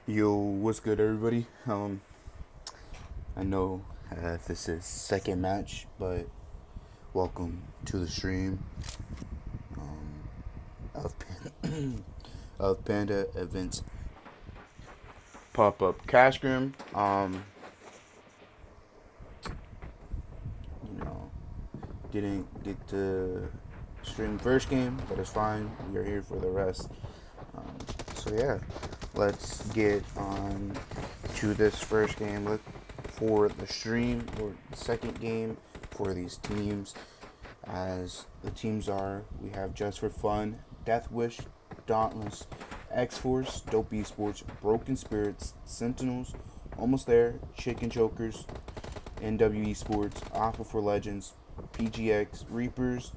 Yo, what's good, everybody? I know this is second match, but welcome to the stream of of Panda events PopUp cash Scrim. You know, didn't get to stream first game, but it's fine. We are here for the rest. So yeah, let's get on to this first game. Look for the stream or second game for these teams. As the teams are, we have Just for Fun, Death Wish, Dauntless, X Force, Dope Esports, Broken Spirits, Sentinels, Almost There, Chicken Chokers, NW Esports, Alpha for Legends, PGX, Reapers,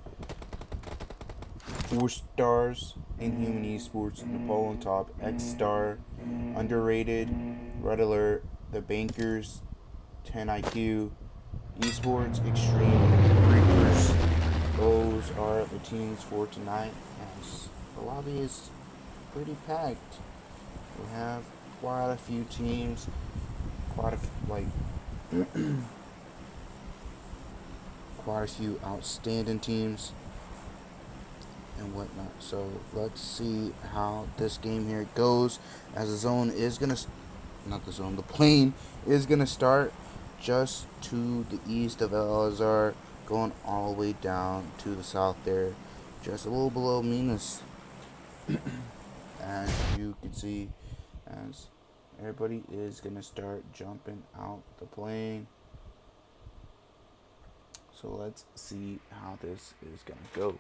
4 Stars, Inhuman Esports, Nepal on Top, X Star, Underrated, Red Alert, The Bankers, 10 IQ, Esports, Extreme, Reapers. Those are the teams for tonight. As the lobby is pretty packed. We have quite a few teams, quite a quite a few outstanding teams and whatnot. So let's see how this game here goes. As the zone is gonna, not the zone, the plane is gonna start just to the east of El Azhar, going all the way down to the south there, just a little below Minas. As you can see, as everybody is gonna start jumping out the plane. So let's see how this is gonna go.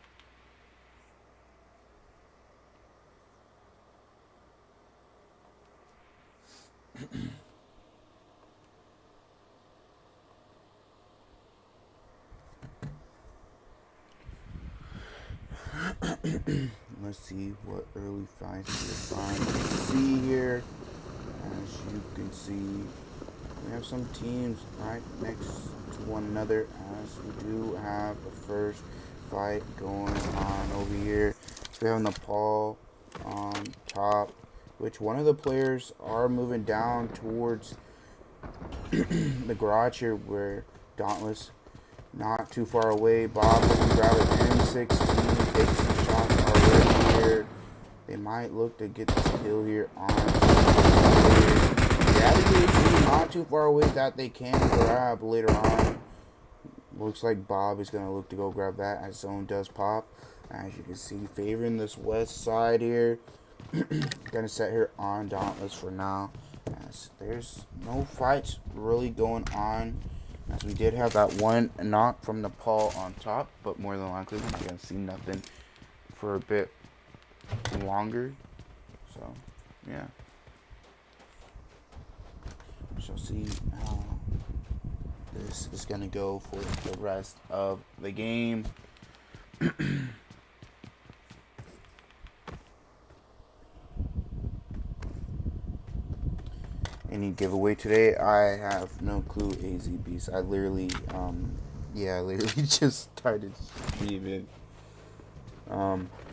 Let's see what early fights we're trying to see here. As you can see, we have some teams right next to one another, as we do have the first fight going on over here. So we have Nepal on top, which one of the players are moving down towards the garage here where Dauntless not too far away. Bob can grab an M16, take some shots already here. They might look to get this kill here on the Alligators, not too far away that they can grab later on. Looks like Bob is going to look to go grab that as zone does pop. As you can see, favoring this west side here. Going to set here on Dauntless for now, as there's no fights really going on. As we did have that one knock from Nepal on top, but more than likely we're going to see nothing for a bit longer. So, yeah. We shall see how this is going to go for the rest of the game. Any giveaway today? I have no clue. AZBs. I literally just started streaming.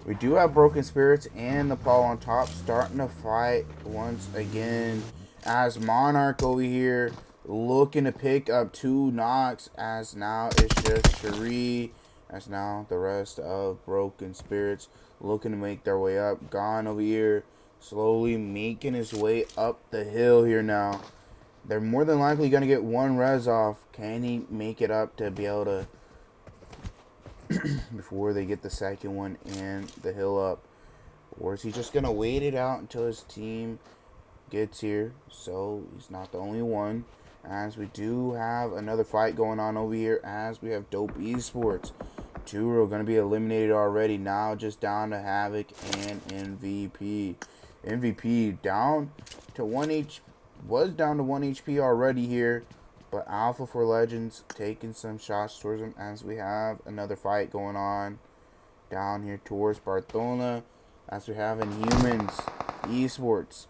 We do have Broken Spirits and Nepal on top, starting to fight once again. As Monarch over here looking to pick up 2 knocks, as now it's just Cherie. As now the rest of Broken Spirits looking to make their way up. Gone over here, slowly making his way up the hill here now. They're more than likely going to get 1 res off. Can he make it up to be able to before they get the second one and the hill up? Or is he just going to wait it out until his team gets here? So he's not the only one, as we do have another fight going on over here, as we have Dope Esports. 2 are going to be eliminated already. Now just down to Havoc and MVP. MVP down to 1 HP, was down to 1 HP already here, but Alpha for Legends taking some shots towards him, as we have another fight going on down here towards Barcelona, as we have Inhumans Esports,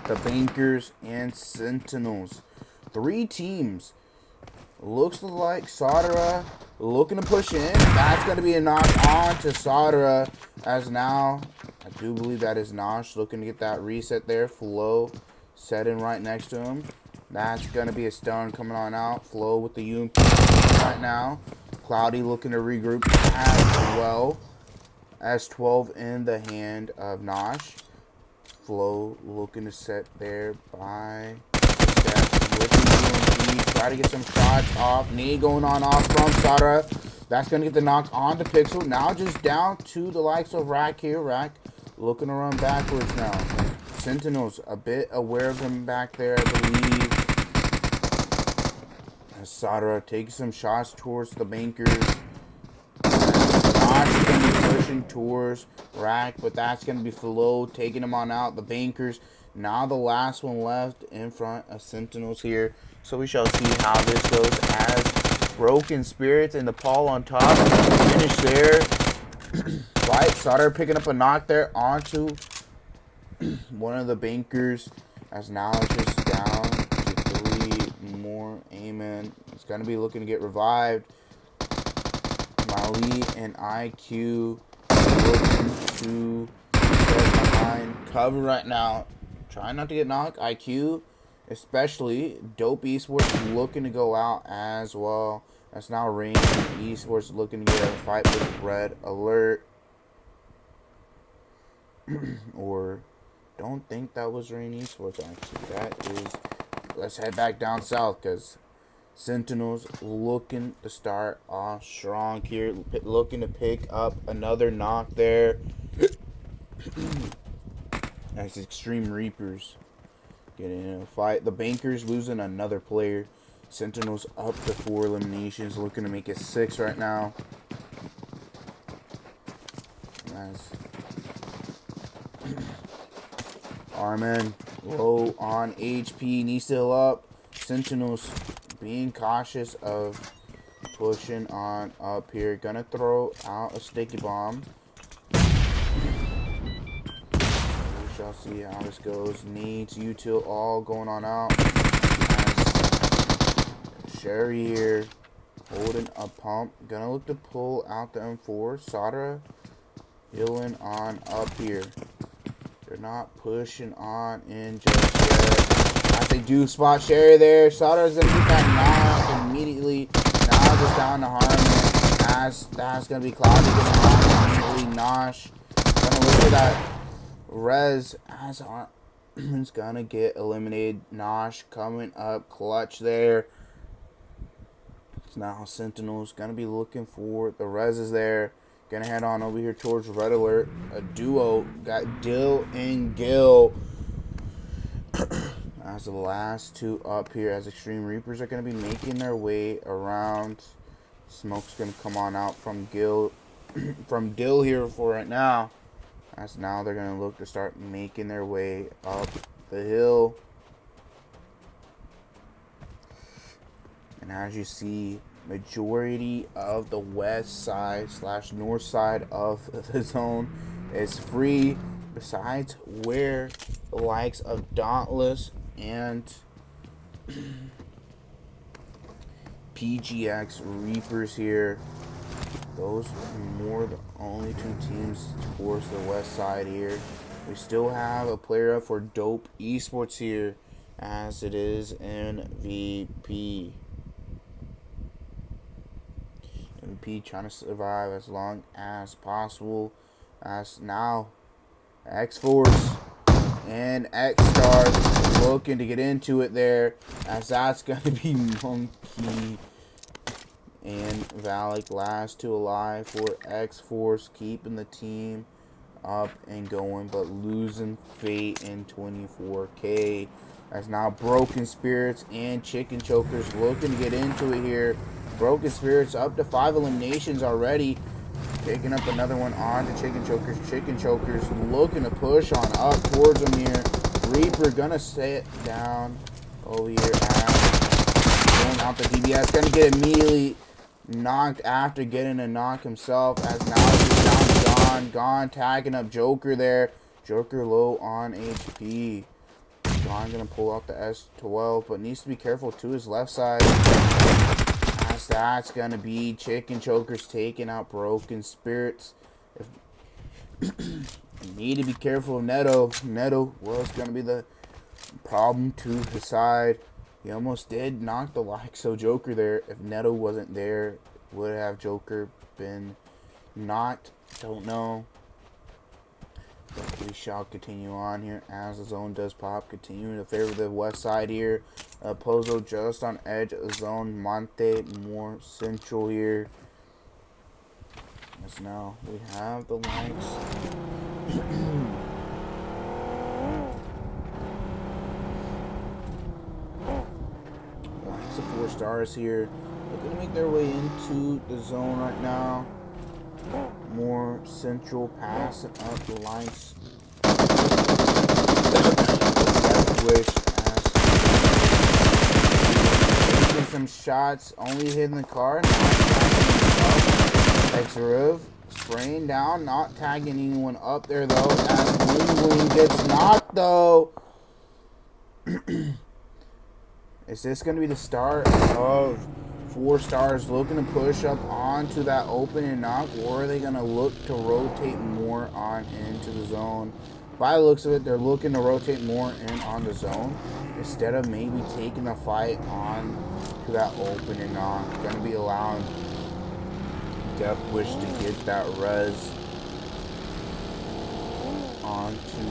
the Bankers, and Sentinels. 3 teams. Looks like Sadara looking to push in. That's going to be a knock on to Sadara, as now I do believe that is Nosh looking to get that reset there. Flo setting right next to him. That's going to be a stun coming on out. Flo with the UMP right now. Cloudy looking to regroup as well. S12 in the hand of Nosh. Flo looking to set there by Steph with the UMP. Try to get some shots off. Knee going on off from Sada. That's going to get the knock on to Pixel. Now just down to the likes of Rack here. Rack looking to run backwards now. Sentinels a bit aware of him back there, I believe. As Sada takes some shots towards the bankers. Nosh is going to be pushing towards Rack, but that's going to be Flo taking him on out. The bankers, now the last one left in front of Sentinels here. So we shall see how this goes as Broken Spirits and the Paul on top finish there. Right, Sada picking up a knock there onto one of the bankers, as now it's just down to 3 more. Amen. It's going to be looking to get revived. Mali and IQ looking to get behind cover right now. Trying not to get knocked. IQ, especially. Dope Esports looking to go out as well. That's now Rain Esports looking to get a fight with Red Alert. Or don't think that was Rain Esports actually. That is. Let's head back down south because Sentinels looking to start off strong here. Looking to pick up another knock there. That's Extreme Reapers getting in a fight. The bankers losing another player. Sentinels up to 4 eliminations. Looking to make it 6 right now. Nice. Armin low on HP. Needs to heal up. Sentinels being cautious of pushing on up here. Gonna throw out a sticky bomb. We shall see how this goes. Needs util all going on out. Sherry here holding a pump. Gonna look to pull out the M4. Sada healing on up here. They're not pushing on in just yet. As they do spot Sherry there. Sada's gonna get that knock immediately. Now just down to Harmon. As that's gonna be Cloudy getting knocked immediately. Nosh gonna look for that res as Harmon's gonna get eliminated. Nosh coming up clutch there. So now Sentinel's gonna be looking for the reses there. Gonna head on over here towards Red Alert. A duo got Dill and Gil. As the last 2 up here, as Extreme Reapers are going to be making their way around. Smoke's going to come on out from Gil, from Dill here for right now. As now they're going to look to start making their way up the hill. And as you see, majority of the west side / north side of the zone is free. Besides where the likes of Dauntless and PGX Reapers here, those are more the only 2 teams towards the west side here. We still have a player up for Dope Esports here, as it is MVP. MVP trying to survive as long as possible. As now X-Force and X-Stars looking to get into it there, as that's going to be Monkey and Valak last 2 alive for X-Force, keeping the team up and going, but losing Fate in 24K. As now Broken Spirits and Chicken Chokers looking to get into it here. Broken Spirits up to 5 eliminations already. Picking up another one on to Chicken Chokers. Chicken Chokers looking to push on up towards them here. Reaper gonna sit down over here. Going out the DBS. Gonna get immediately knocked after getting a knock himself. As now he's down to Gone. Gone tagging up Joker there. Joker low on HP. Gone gonna pull out the S12, but needs to be careful to his left side. That's gonna be Chicken Chokers taking out Broken Spirits. Need to be careful of Neto. Neto was going to be the problem to his side. He almost did knock the likes of Joker there. If Neto wasn't there, would have Joker been not? Don't know. But we shall continue on here as the zone does pop. Continuing to favor the west side here. Pozo just on edge of the zone. Monte more central here. As now we have the likes. Likes of 4 stars here. Looking to make their way into the zone right now. More central, passing up the likes. Wish as taking some shots, only hitting the car. X-Riv spraying down, not tagging anyone up there though. As Wing gets knocked though. Is this going to be the start of 4 stars looking to push up onto that open and knock, or are they going to look to rotate more on into the zone? By the looks of it, they're looking to rotate more in on the zone instead of maybe taking the fight on to that open and knock. Going to be allowing Death Wish to get that res onto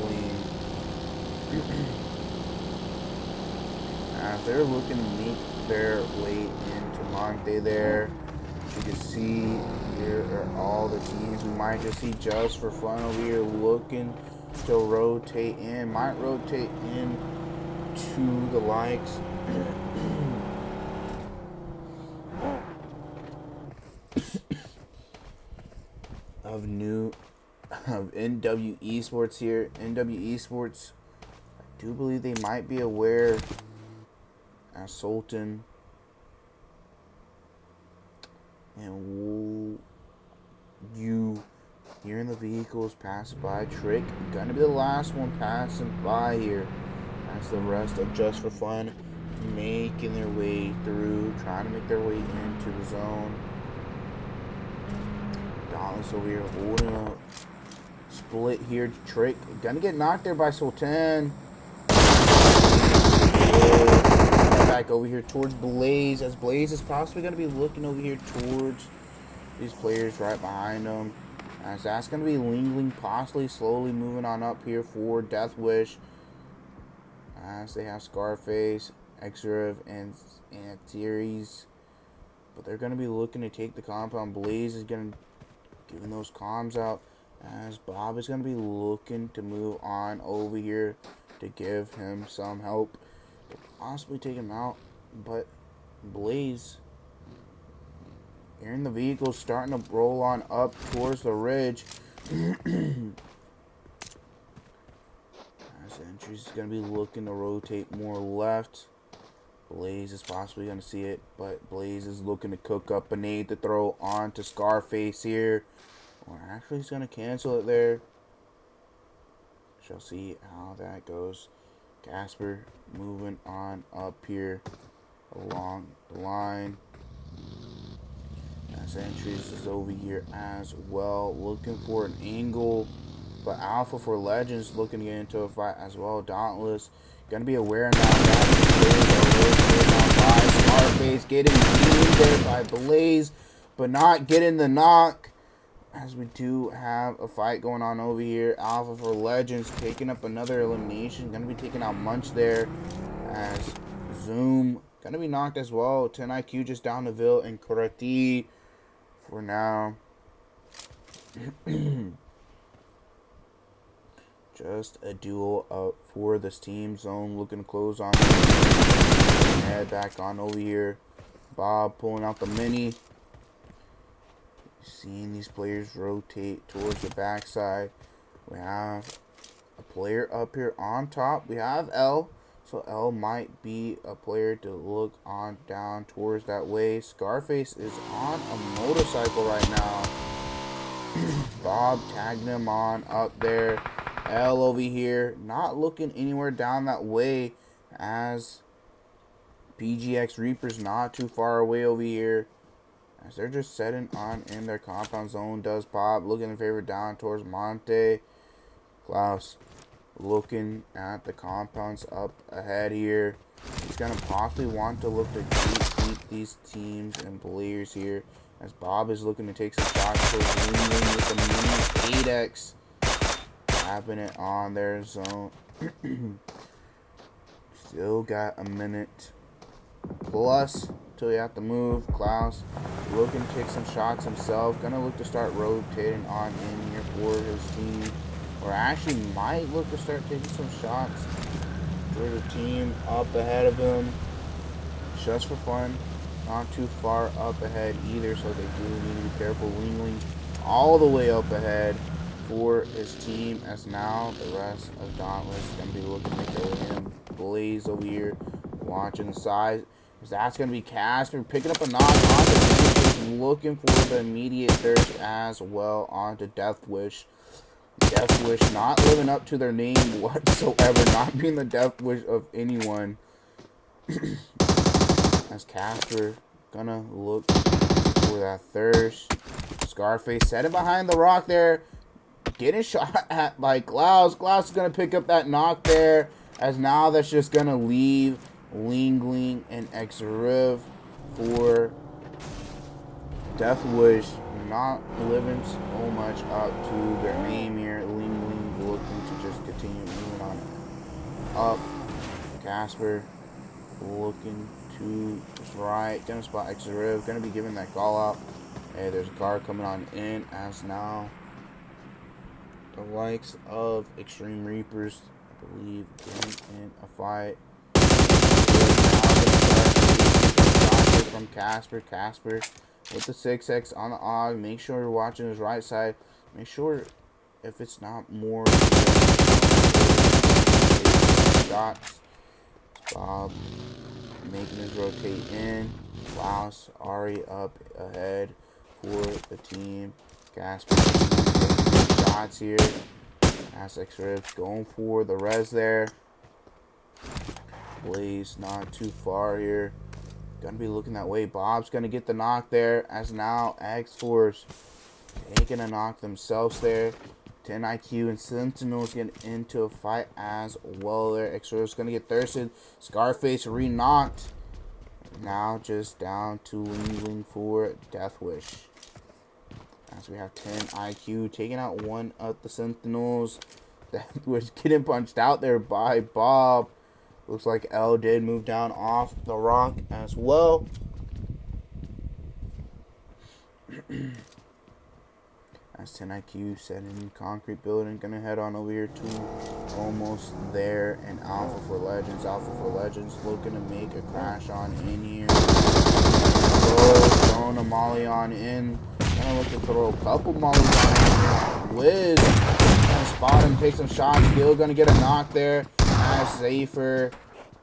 Wing. As they're looking to make their way into Monte there. You can see here are all the teams. We might just see Just for Fun over here looking to rotate in. Might rotate in to the likes. of NW Esports here. NW Esports, I do believe they might be aware as Sultan and you here in the vehicles pass by. Trick gonna be the last one passing by here as the rest of Just for Fun making their way through, trying to make their way into the zone. Dallas over here holding a split here. Trick gonna get knocked there by Sultan. Back over here towards Blaze, as Blaze is possibly going to be looking over here towards these players right behind them, as that's going to be Lingling possibly slowly moving on up here for Death Wish, as they have Scarface, X-Riv, and Theories, but they're going to be looking to take the compound. Blaze is going to giving those comms out, as Bob is going to be looking to move on over here to give him some help, possibly take him out. But Blaze here in the vehicle starting to roll on up towards the ridge. As Entries is going to be looking to rotate more left. Blaze is possibly going to see it, but Blaze is looking to cook up a nade to throw onto Scarface here, or actually he's going to cancel it there. Shall see how that goes. Casper moving on up here along the line. As Entries is over here as well, looking for an angle. But Alpha for Legends looking to get into a fight as well. Dauntless gonna be aware now that Scarface getting beaten there by Blaze, but not getting the knock. As we do have a fight going on over here. Alpha for Legends taking up another elimination. Going to be taking out Munch there. As Zoom going to be knocked as well. 10 IQ just down the Ville and Karate for now. Just a duel up for this team. Zone looking to close on. Head back on over here. Bob pulling out the mini. Seeing these players rotate towards the backside. We have a player up here on top. We have L. So L might be a player to look on down towards that way. Scarface is on a motorcycle right now. Bob tagging him on up there. L over here. Not looking anywhere down that way, as PGX Reaper's not too far away over here. As they're just setting on in their compound zone. Does Pop looking in favor down towards Monte. Klaus looking at the compounds up ahead here. He's going to possibly want to look to keep these teams and players here. As Bob is looking to take some shots towards Wing with the mini 8X. Tapping it on their zone. Still got a minute plus till you have to move. Klaus looking to take some shots himself. Gonna look to start rotating on in here for his team. Or actually might look to start taking some shots for the team up ahead of him. Just for fun. Not too far up ahead either, so they do need to be careful. Wingling all the way up ahead for his team, as now the rest of Dauntless is going to be looking to go in. Blaze over here watching the side. That's going to be Casper picking up a knock onto looking for the immediate thirst as well onto Death Wish. Death Wish not living up to their name whatsoever, not being the Death Wish of anyone. As Casper gonna look for that thirst. Scarface setting behind the rock there. Getting shot at by Klaus. Klaus is going to pick up that knock there. As now that's just going to leave Lingling and Xriv for Death Wish. Not living so much up to their name here. Lingling looking to just continue moving on up. Casper looking to his right. Gonna spot Xriv. Gonna be giving that call out. Hey, there's a guard coming on in as now the likes of Extreme Reapers, I believe, getting in a fight. From Casper. Casper with the 6X on the AUG. Make sure you're watching his right side. Make sure if it's not more shots. Bob making his rotate in. Klaus Ari up ahead for the team. Casper shots here. Aztecs Ribs going for the res there. Blaze not too far here. Gonna be looking that way. Bob's gonna get the knock there. As now X-Force taking a knock themselves there. 10 IQ and Sentinels get into a fight as well there. X-Force gonna get thirsted. Scarface re-knocked. Now just down to Wing for Death Wish. As we have 10 IQ taking out one of the Sentinels. Death Wish getting punched out there by Bob. Looks like L did move down off the rock as well. That's 10 IQ set in concrete building. Gonna head on over here to almost there. And Alpha for Legends. Alpha for Legends looking to make a crash on in here. Throwing a molly on in. Gonna look to throw a couple mollies on in here. Wiz gonna spot him, take some shots. Gil gonna get a knock there. As Safer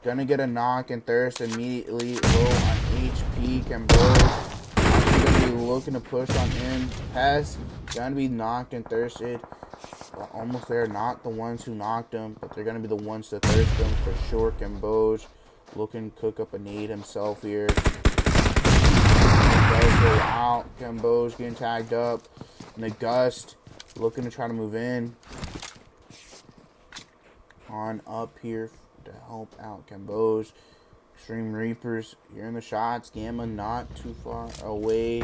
gonna get a knock and Thirst immediately low on HP. Cambode gonna be looking to push on in. Pest gonna be knocked and thirsted. Almost there, not the ones who knocked him, but they're gonna be the ones to thirst him for sure. Cambode looking to cook up a nade himself here. Does go out. Cambode getting tagged up. And the Gust looking to try to move in. On up here to help out Cambode. Extreme Reapers hearing the shots. Gamma not too far away.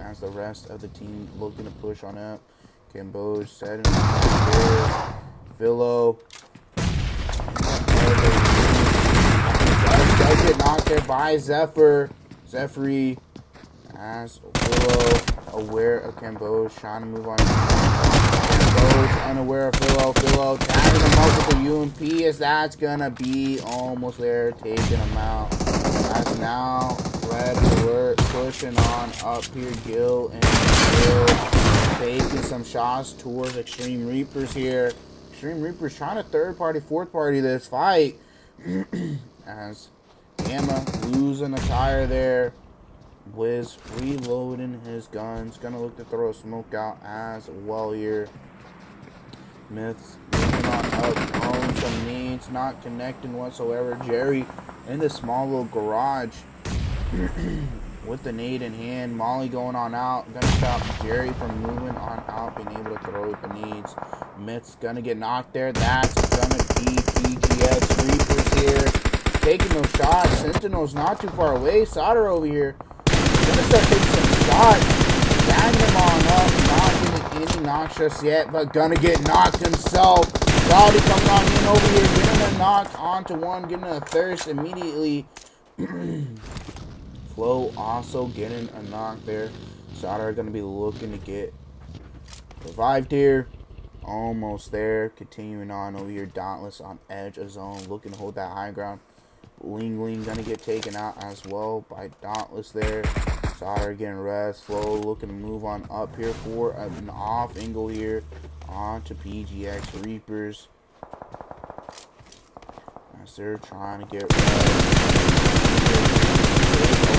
As the rest of the team looking to push on up. Cambode setting there. Philo does get knocked there by Zephyr. Zephyr as Philo aware of Cambode, trying to move on. Cambode unaware of Philo. Philo tagging him up with the UMP as that's gonna be almost there, taking him out. That's now Red Alert pushing on up here. Gil and Gil taking some shots towards Extreme Reapers here. Extreme Reapers trying to third party, fourth party this fight. As Gamma losing a tire there. Wiz reloading his guns. Gonna look to throw a smoke out as well here. Myths moving on up, throwing some needs, not connecting whatsoever. Jerry in the small little garage. with the nade in hand. Molly going on out. Gonna stop Jerry from moving on out, being able to throw the nades. Myth's gonna get knocked there. That's gonna be PGX Reapers here. Taking those shots. Sentinel's not too far away. Sauter over here. Gonna start taking some shots. Bagging him on up. Not getting any knocks just yet, but gonna get knocked himself. Cloudy coming on in over here. Getting a knock onto one. Getting a thirst immediately. Flo also getting a knock there. Sauter going to be looking to get revived here. Almost there. Continuing on over here. Dauntless on edge of zone. Looking to hold that high ground. Ling Ling going to get taken out as well by Dauntless there. Sauter getting rest. Flo looking to move on up here for an off angle here. On to PGX Reapers. As they're trying to get a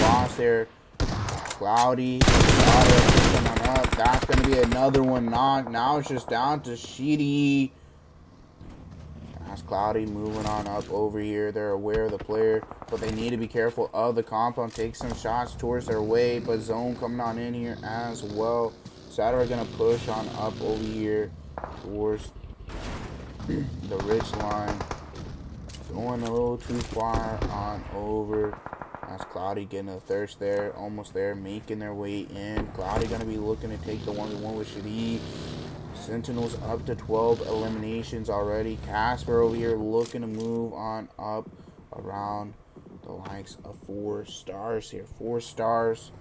loss there. Cloudy. Coming on up. That's going to be another one knocked. Now it's just down to Sheedy. That's Cloudy moving on up over here. They're aware of the player, but they need to be careful of the compound. Take some shots towards their way, but zone coming on in here as well. Sauter going to push on up over here towards the ridge line. Going a little too far on over. That's Cloudy getting a thirst there. Almost there. Making their way in. Cloudy going to be looking to take the 1v1 with Shadi. Sentinels up to 12 eliminations already. Casper over here looking to move on up around the likes of 4 stars here. 4 stars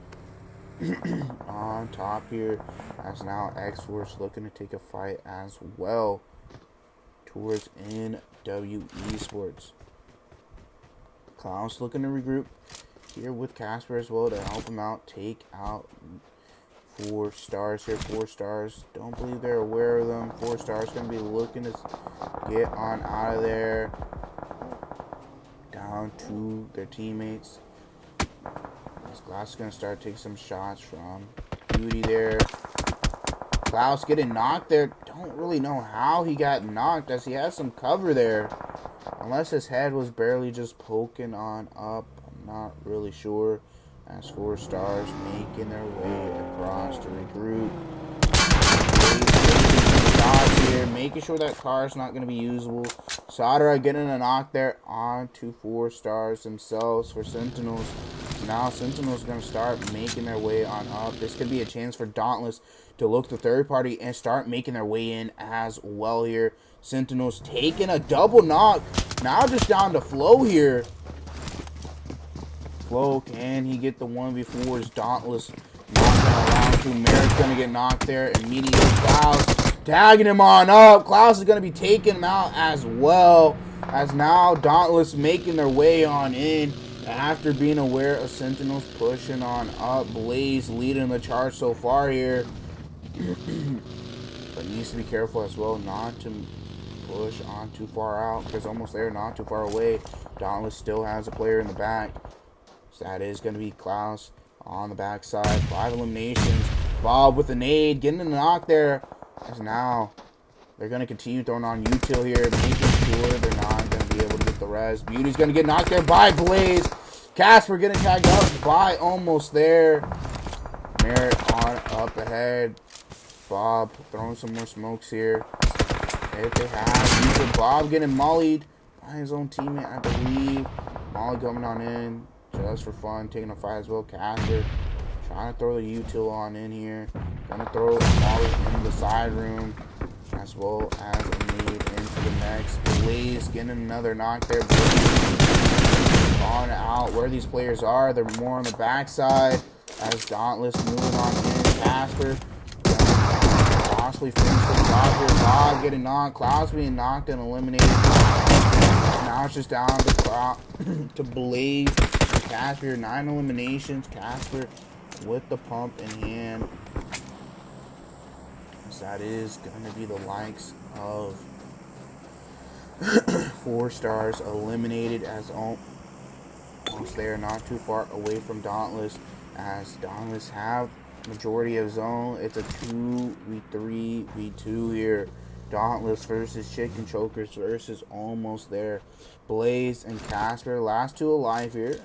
on top here. As now X-Force looking to take a fight as well towards NW Esports. Klaus looking to regroup here with Casper as well to help him out. Take out 4 stars here. 4 stars. Don't believe they're aware of them. 4 stars going to be looking to get on out of there. Down to their teammates. This Klaus is going to start taking some shots from Beauty there. Klaus getting knocked there. Don't really know how he got knocked as he has some cover there. Unless his head was barely just poking on up. I'm not really sure. As 4 stars making their way across to regroup. Shots here. Making sure that car is not going to be usable. Sauter getting a knock there on to 4 stars themselves for Sentinels. Now Sentinels going to start making their way on up. This could be a chance for Dauntless to look to third party and start making their way in as well here. Sentinels taking a double knock. Now just down to Flo here. Flo, can he get the 1v4s? Dauntless knocking around to Merrick's going to get knocked there. Immediately Klaus tagging him on up. Klaus is going to be taking him out as well. As now Dauntless making their way on in. After being aware of Sentinels pushing on up. Blaze leading the charge so far here. But needs to be careful as well not to push on too far out. Because almost there, not too far away. Dauntless still has a player in the back. So that is going to be Klaus on the backside. 5 eliminations. Bob with a nade. Getting a knock there. As now they're going to continue throwing on util here. Making sure they're not going to be able to get the res. Beauty's going to get knocked there by Blaze. Casper getting tagged up by almost there. Merritt on up ahead. Bob throwing some more smokes here. If they have Bob getting mollied by his own teammate, I believe. Molly coming on in just for fun, taking a fight as well. Casper trying to throw the util on in here. Gonna throw Molly in the side room as well as a nade into the next. Blaze getting another knock there. On out where these players are. They're more on the backside as Dauntless moving on in. Casper possibly finish the job here. Bob getting knocked. Klaus being knocked and eliminated. Now it's just down to Blaze. Casper, 9 eliminations. Casper with the pump in hand. So that is going to be the likes of 4 stars eliminated as almost there, not too far away from Dauntless. As Dauntless have majority of zone. It's a 2v3v2 here. Dauntless versus Chicken Chokers versus almost there. Blaze and Casper, last 2 alive here.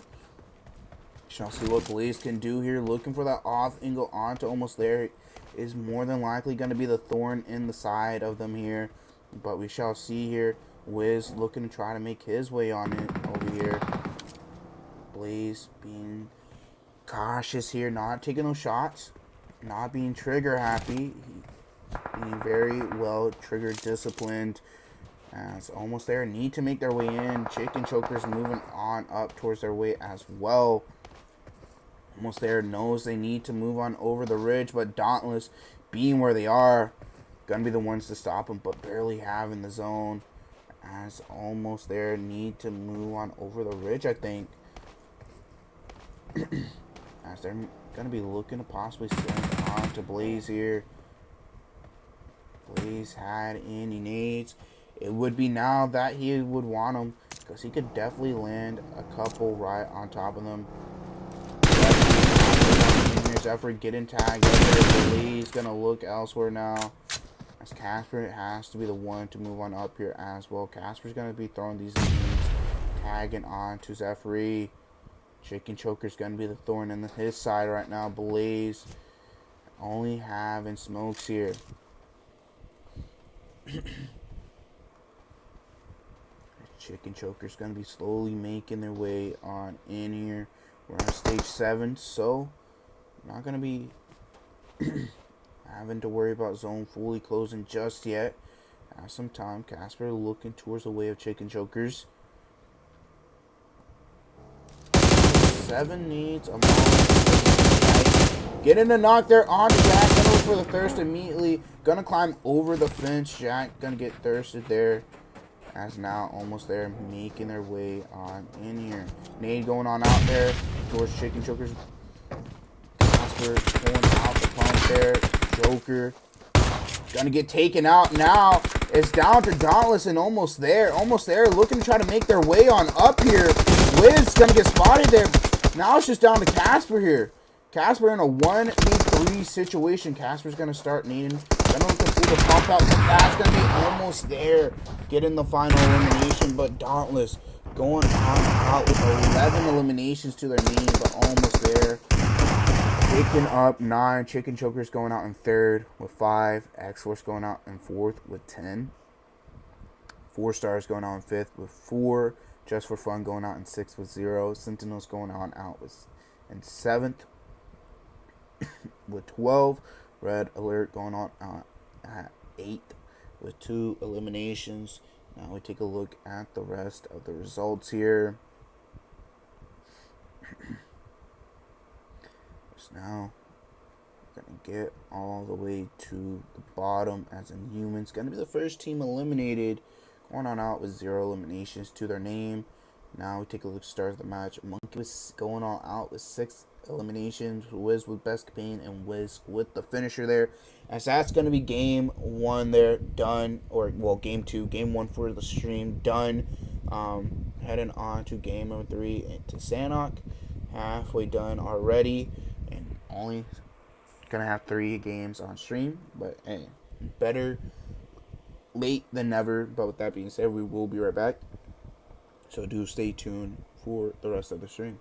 Shall see what Blaze can do here. Looking for that off angle onto almost there. Is more than likely going to be the thorn in the side of them here. But we shall see here. Wiz looking to try to make his way on it over here. Blaze being cautious here. Not taking those shots. Not being trigger happy. Being very well trigger disciplined. It's almost there. Need to make their way in. Chicken Chokers moving on up towards their way as well. Almost there. Knows they need to move on over the ridge, but Dauntless being where they are, gonna be the ones to stop them, but barely having the zone. As almost there. Need to move on over the ridge, I think. As they're gonna be looking to possibly send on to Blaze here. Blaze had any nades. It would be now that he would want them, because he could definitely land a couple right on top of them. Here's effort getting tagged up there. Blaze gonna look elsewhere now, as Casper has to be the one to move on up here as well. Casper's gonna be throwing these nades, tagging on to Zephyr. Chicken Choker's gonna be the thorn in his side right now. Blaze only having smokes here. Chicken Choker's gonna be slowly making their way on in here. We're on stage 7, so not gonna be having to worry about zone fully closing just yet. Have some time. Casper looking towards the way of Chicken Chokers. 7 needs a moment. Getting a knock there onto Jack. Gonna look for the thirst immediately. Gonna climb over the fence. Jack gonna get thirsted there. As now almost there, making their way on in here. Nade going on out there towards Chicken Chokers. Casper pulling out the pump there. Joker gonna get taken out now. It's down to Dauntless and almost there. Almost there. Looking to try to make their way on up here. Wiz gonna get spotted there. Now it's just down to Casper here. Casper in a 1v3 situation. Casper's gonna start needing. Gonna look to pull the pump out, but that's gonna be almost there. Getting the final elimination, but Dauntless going on out with 11 eliminations to their name, but almost there. Picking up 9. Chicken Chokers going out in 3rd with 5. X-Force going out in 4th with 10. 4 Stars going out in 5th with 4. Just for Fun going out in 6th with 0. Sentinels going on out with in 7th with 12. Red Alert going on at 8th with 2 eliminations. Now we take a look at the rest of the results here. Just now gonna get all the way to the bottom as Inhumans. Gonna be the first team eliminated. Going on out with 0 eliminations to their name. Now we take a look at the stars of the match. Monkey was going all out with 6 eliminations. Wiz with best campaign and Wiz with the finisher there. As that's going to be game 1 there, done. Or, well, game 2. Game 1 for the stream, done. Heading on to game number 3 to Sanok. Halfway done already. And only going to have 3 games on stream. But, hey, better late than never. But with that being said, we will be right back. So do stay tuned for the rest of the stream.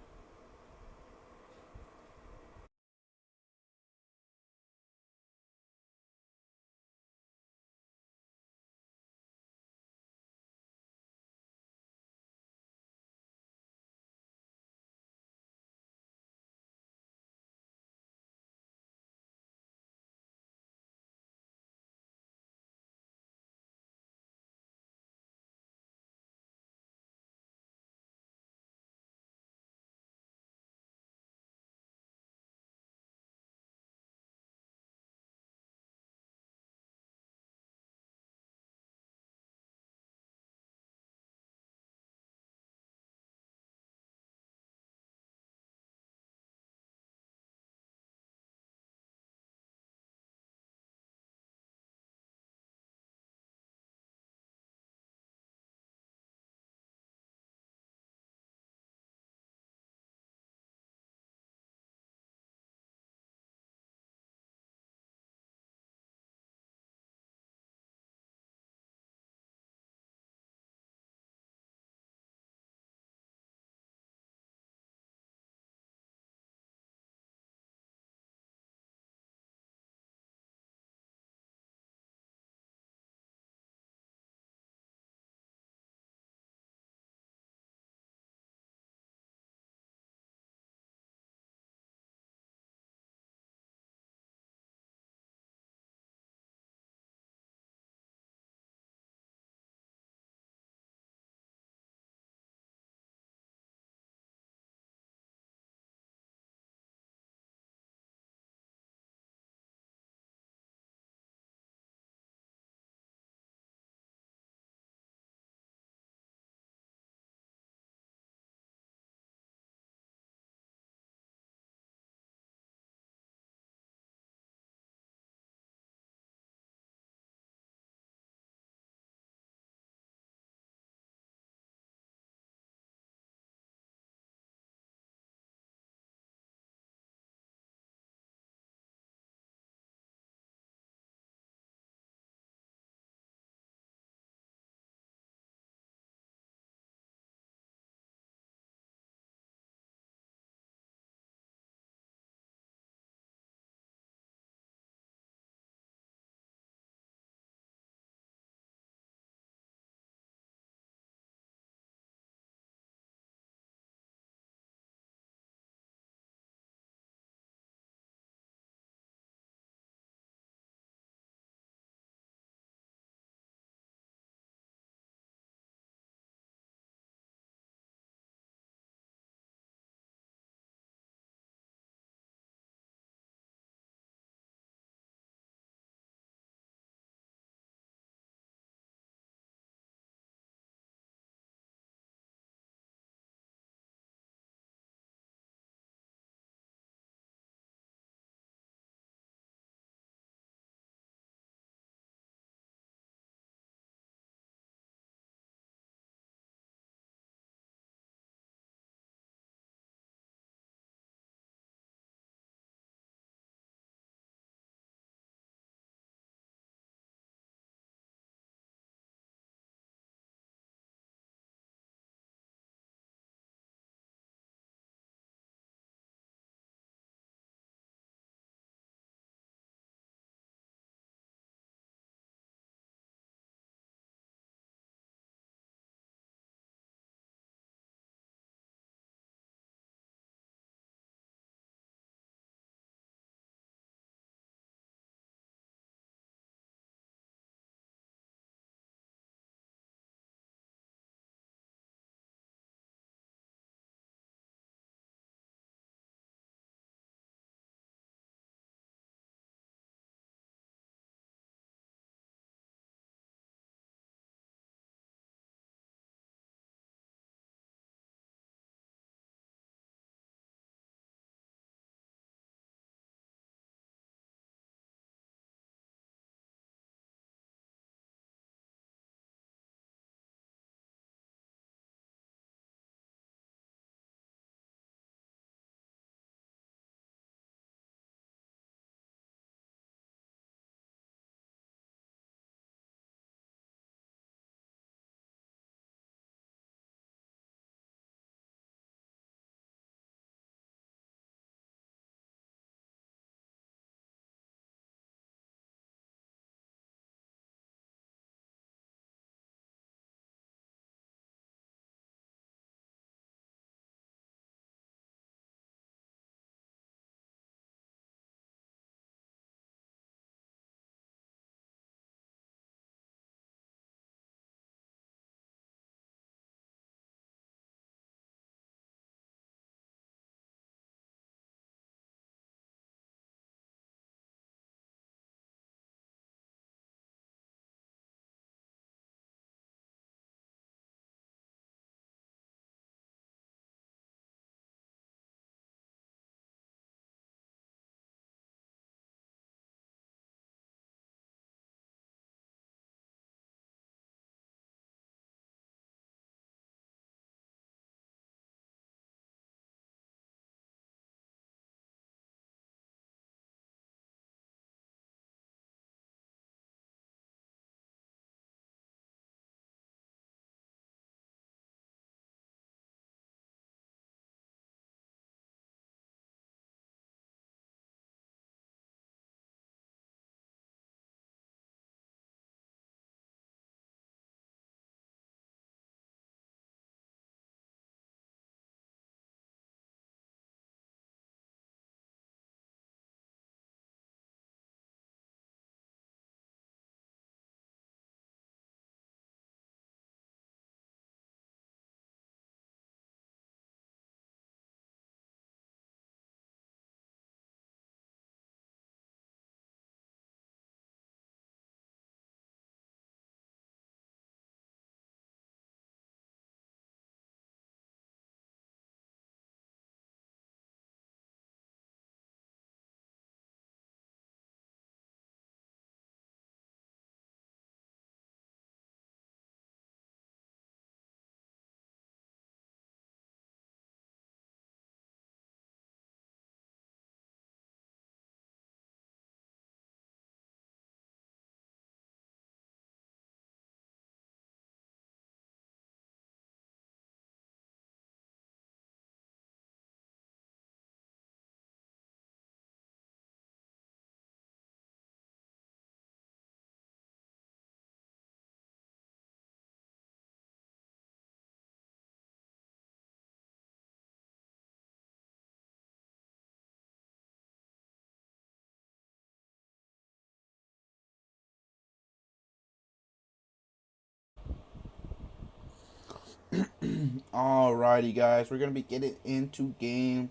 Alrighty, guys, we're gonna be getting into game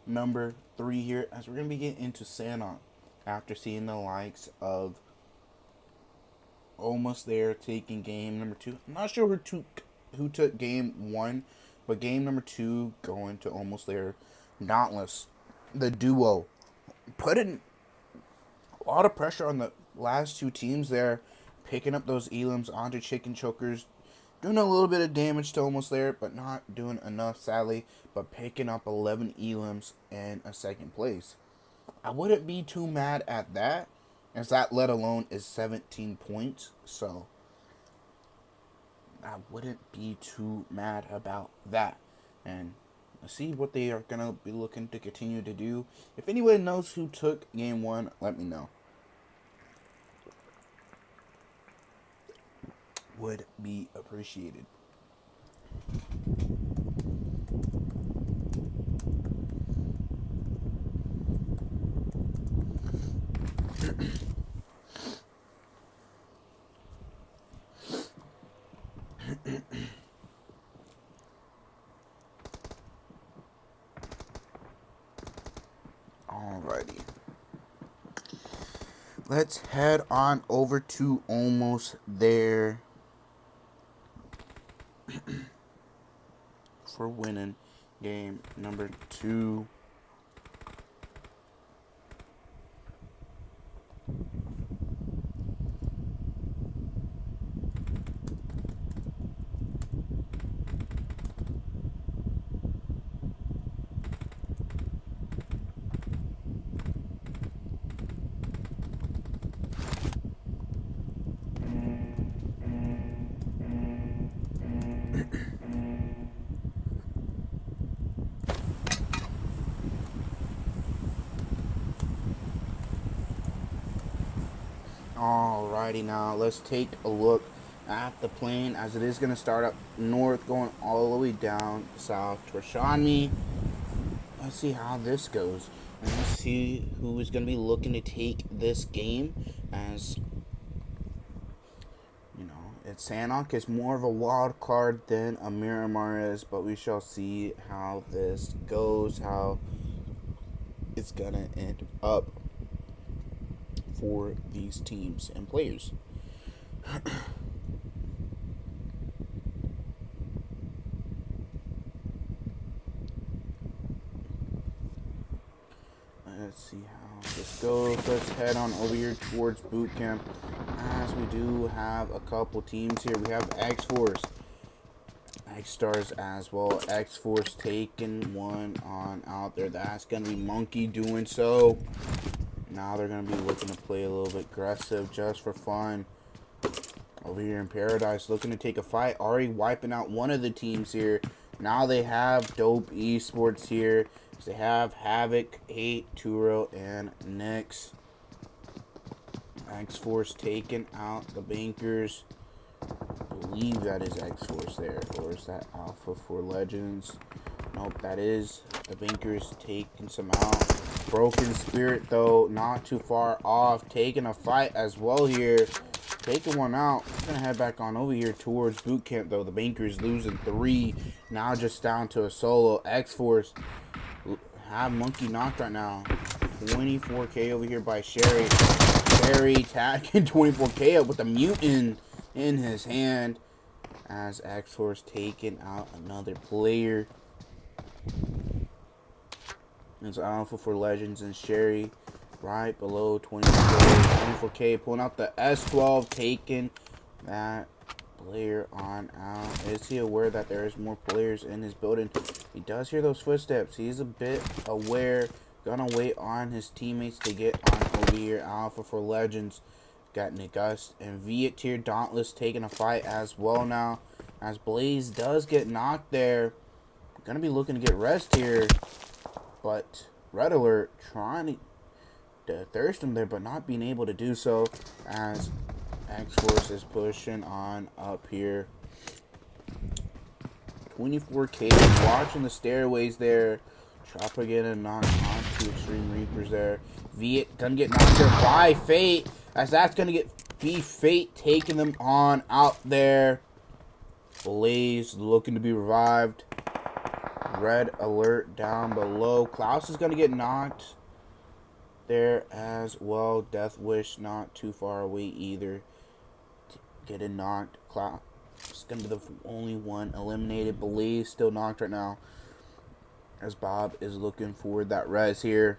number 3 here, as we're gonna be getting into Santa after seeing the likes of Almost There taking game number 2. I'm not sure who took game 1, but game number 2 going to Almost There. Dauntless, the duo, putting a lot of pressure on the last 2 teams there, picking up those elims onto chicken chokers. Doing a little bit of damage to Almost There, but not doing enough, sadly. But picking up 11 elims and a 2nd place. I wouldn't be too mad at that, as that let alone is 17 points. So, I wouldn't be too mad about that. And let's see what they are going to be looking to continue to do. If anyone knows who took game 1, let me know. Would be appreciated. Alrighty. Let's head on over to Almost There for winning game number 2. Alrighty, now let's take a look at the plane, as it is going to start up north, going all the way down south to Rashami. Let's see how this goes, and let's see who is going to be looking to take this game, as you know, Sanok is more of a wild card than a Miramar is, but we shall see how this goes, how it's going to end up for these teams and players. Let's see how this goes. Let's head on over here towards boot camp, as we do have a couple teams here. We have X-Force, X-Stars as well. X-Force taking one on out there. That's going to be Monkey doing so. Now they're going to be looking to play a little bit aggressive just for fun. Over here in Paradise, looking to take a fight. Already wiping out one of the teams here. Now they have Dope Esports here. So they have Havoc, 8, Turo, and Nix. X-Force taking out the Bankers. I believe that is X-Force there. Or is that Alpha for Legends? Nope, that is the Bankers taking some out. Broken Spirit, though, not too far off. Taking a fight as well here. Taking one out. I'm going to head back on over here towards boot camp, though. The Bankers losing 3. Now just down to a solo. X-Force have Monkey knocked right now. 24k over here by Sherry. Sherry tagging 24k up with a mutant in his hand, as X-Force taking out another player. It's Alpha for Legends and Sherry right below 24k. Pulling out the S12, taking that player on out. Is he aware that there is more players in his building? He does hear those footsteps. He's a bit aware. Gonna wait on his teammates to get on over here. Alpha for Legends got Negust and Viet here. Dauntless taking a fight as well now, as Blaze does get knocked there. Gonna be looking to get rest here, but Red Alert trying to thirst him there, but not being able to do so, as X-Force is pushing on up here. 24k, watching the stairways there. Chopper getting knocked on to Extreme Reapers there. Viet gonna get knocked there by Fate, as that's gonna be Fate taking them on out there. Blaze looking to be revived. Red alert down below. Klaus is going to get knocked there as well. Death Wish not too far away either. Getting knocked. Klaus is going to be the only one eliminated. Blaze still knocked right now, as Bob is looking for that res here.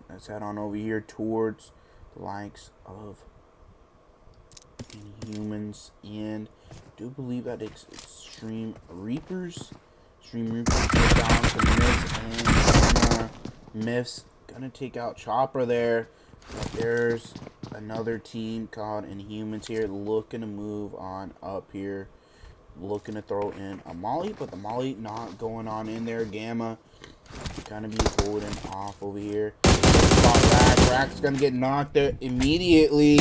Let's head on over here towards the likes of Inhumans, and I do believe that it's Extreme Reapers. Extreme Reapers get down to Myths, and Myths gonna take out Chopper there. But there's another team called Inhumans here looking to move on up here. Looking to throw in a Molly, but the Molly not going on in there. Gamma gonna be holding off over here. Rack's gonna get knocked there immediately.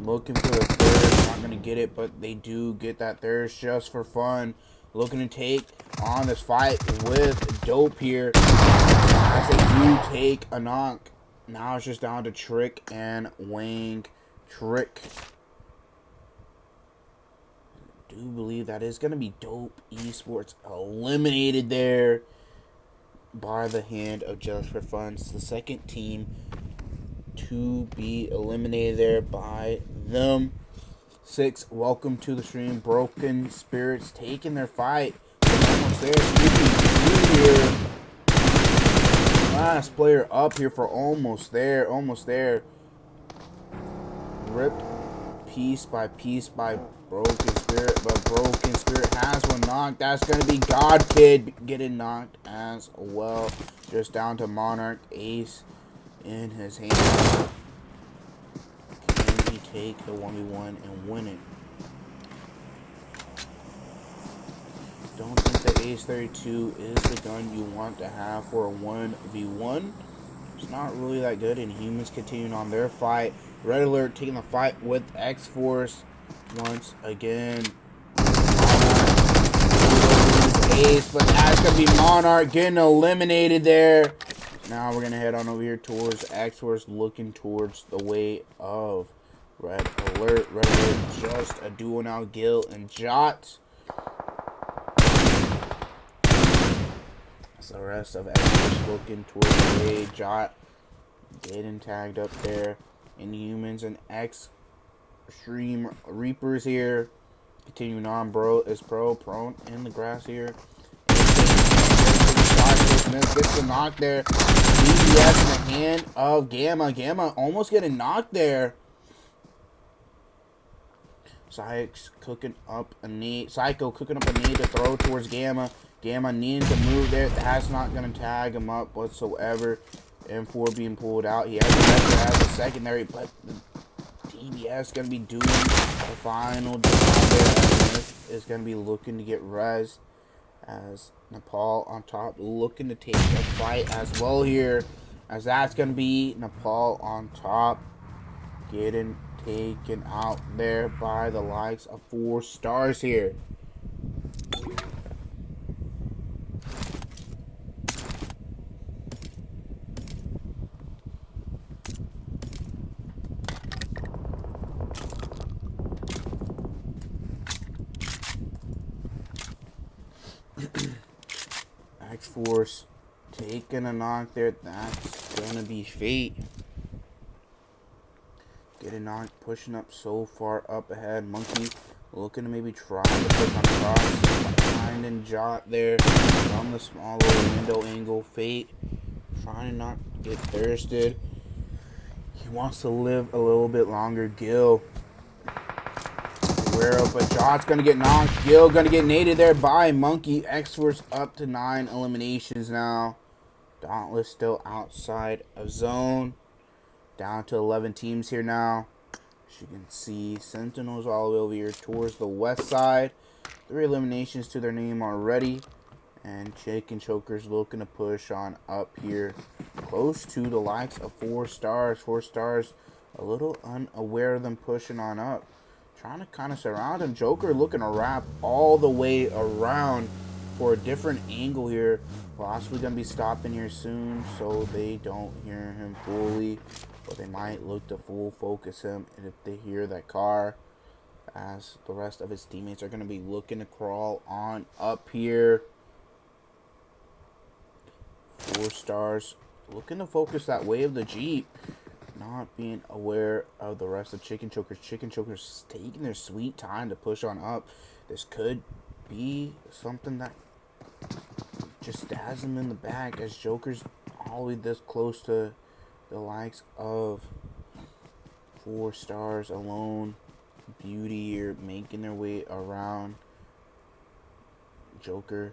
Looking for the third, not gonna get it, but they do get that third just for fun. Looking to take on this fight with Dope here, as they do take a knock. Now it's just down to Trick and Wang. Trick, I do believe that is gonna be Dope Esports eliminated there by the hand of Just for Fun. It's the second team to be eliminated there by them. 6, welcome to the stream. Broken Spirits taking their fight. Almost there. Here. Last player up here for almost there. Almost there. Ripped piece by Broken Spirit, but Broken Spirit has one knocked. That's going to be God Kid getting knocked as well. Just down to Monarch. Ace in his hand. Can he take the 1v1 and win it? Don't think the Ace 32 is the gun you want to have for a 1v1. It's not really that good, and Humans continuing on their fight. Red Alert taking the fight with X-Force once again. Ace, but that's going to be Monarch getting eliminated there. Now we're going to head on over here towards X-Force, looking towards the way of Red Alert. Red Alert just a duo now, Gil and Jot. So the rest of X-Force looking towards the way. Jot getting tagged up there. Inhumans and Extreme Reapers here. Continuing on, bro is prone in the grass here. Gets the knock there. DBS in the hand of Gamma. Gamma almost getting knocked there. Psycho cooking up a nade to throw towards Gamma. Gamma needing to move there. That's not going to tag him up whatsoever. M4 being pulled out. He has a secondary, but the DBS going to be doing the final job there. This is going to be looking to get rezzed, as Nepal on top looking to take the fight as well here, as that's going to be Nepal on top getting taken out there by the likes of 4 stars here. X-Force taking a knock there. That's gonna be Fate. Getting knocked, pushing up so far up ahead. Monkey looking to maybe try to push on cross. Finding Jot there from the small little window angle. Fate trying to not get thirsted. He wants to live a little bit longer. Gil, but Jot's gonna get knocked. Gil gonna get naded there by Monkey. X-Force up to 9 eliminations now. Dauntless still outside of zone. Down to 11 teams here now. As you can see, Sentinels all the way over here towards the west side. 3 eliminations to their name already. And Chicken Chokers looking to push on up here. Close to the likes of 4 stars. 4 stars a little unaware of them pushing on up. Trying to kind of surround him. Joker looking to wrap all the way around for a different angle here. Possibly going to be stopping here soon so they don't hear him fully. But they might look to full focus him if they hear that car. as the rest of his teammates are going to be looking to crawl on up here. 4 stars looking to focus that way of the Jeep, not being aware of the rest of Chicken Chokers. Chicken Chokers taking their sweet time to push on up. This could be something that just stabs him in the back, as Joker's always this close to the likes of 4 stars alone. Beauty here making their way around. Joker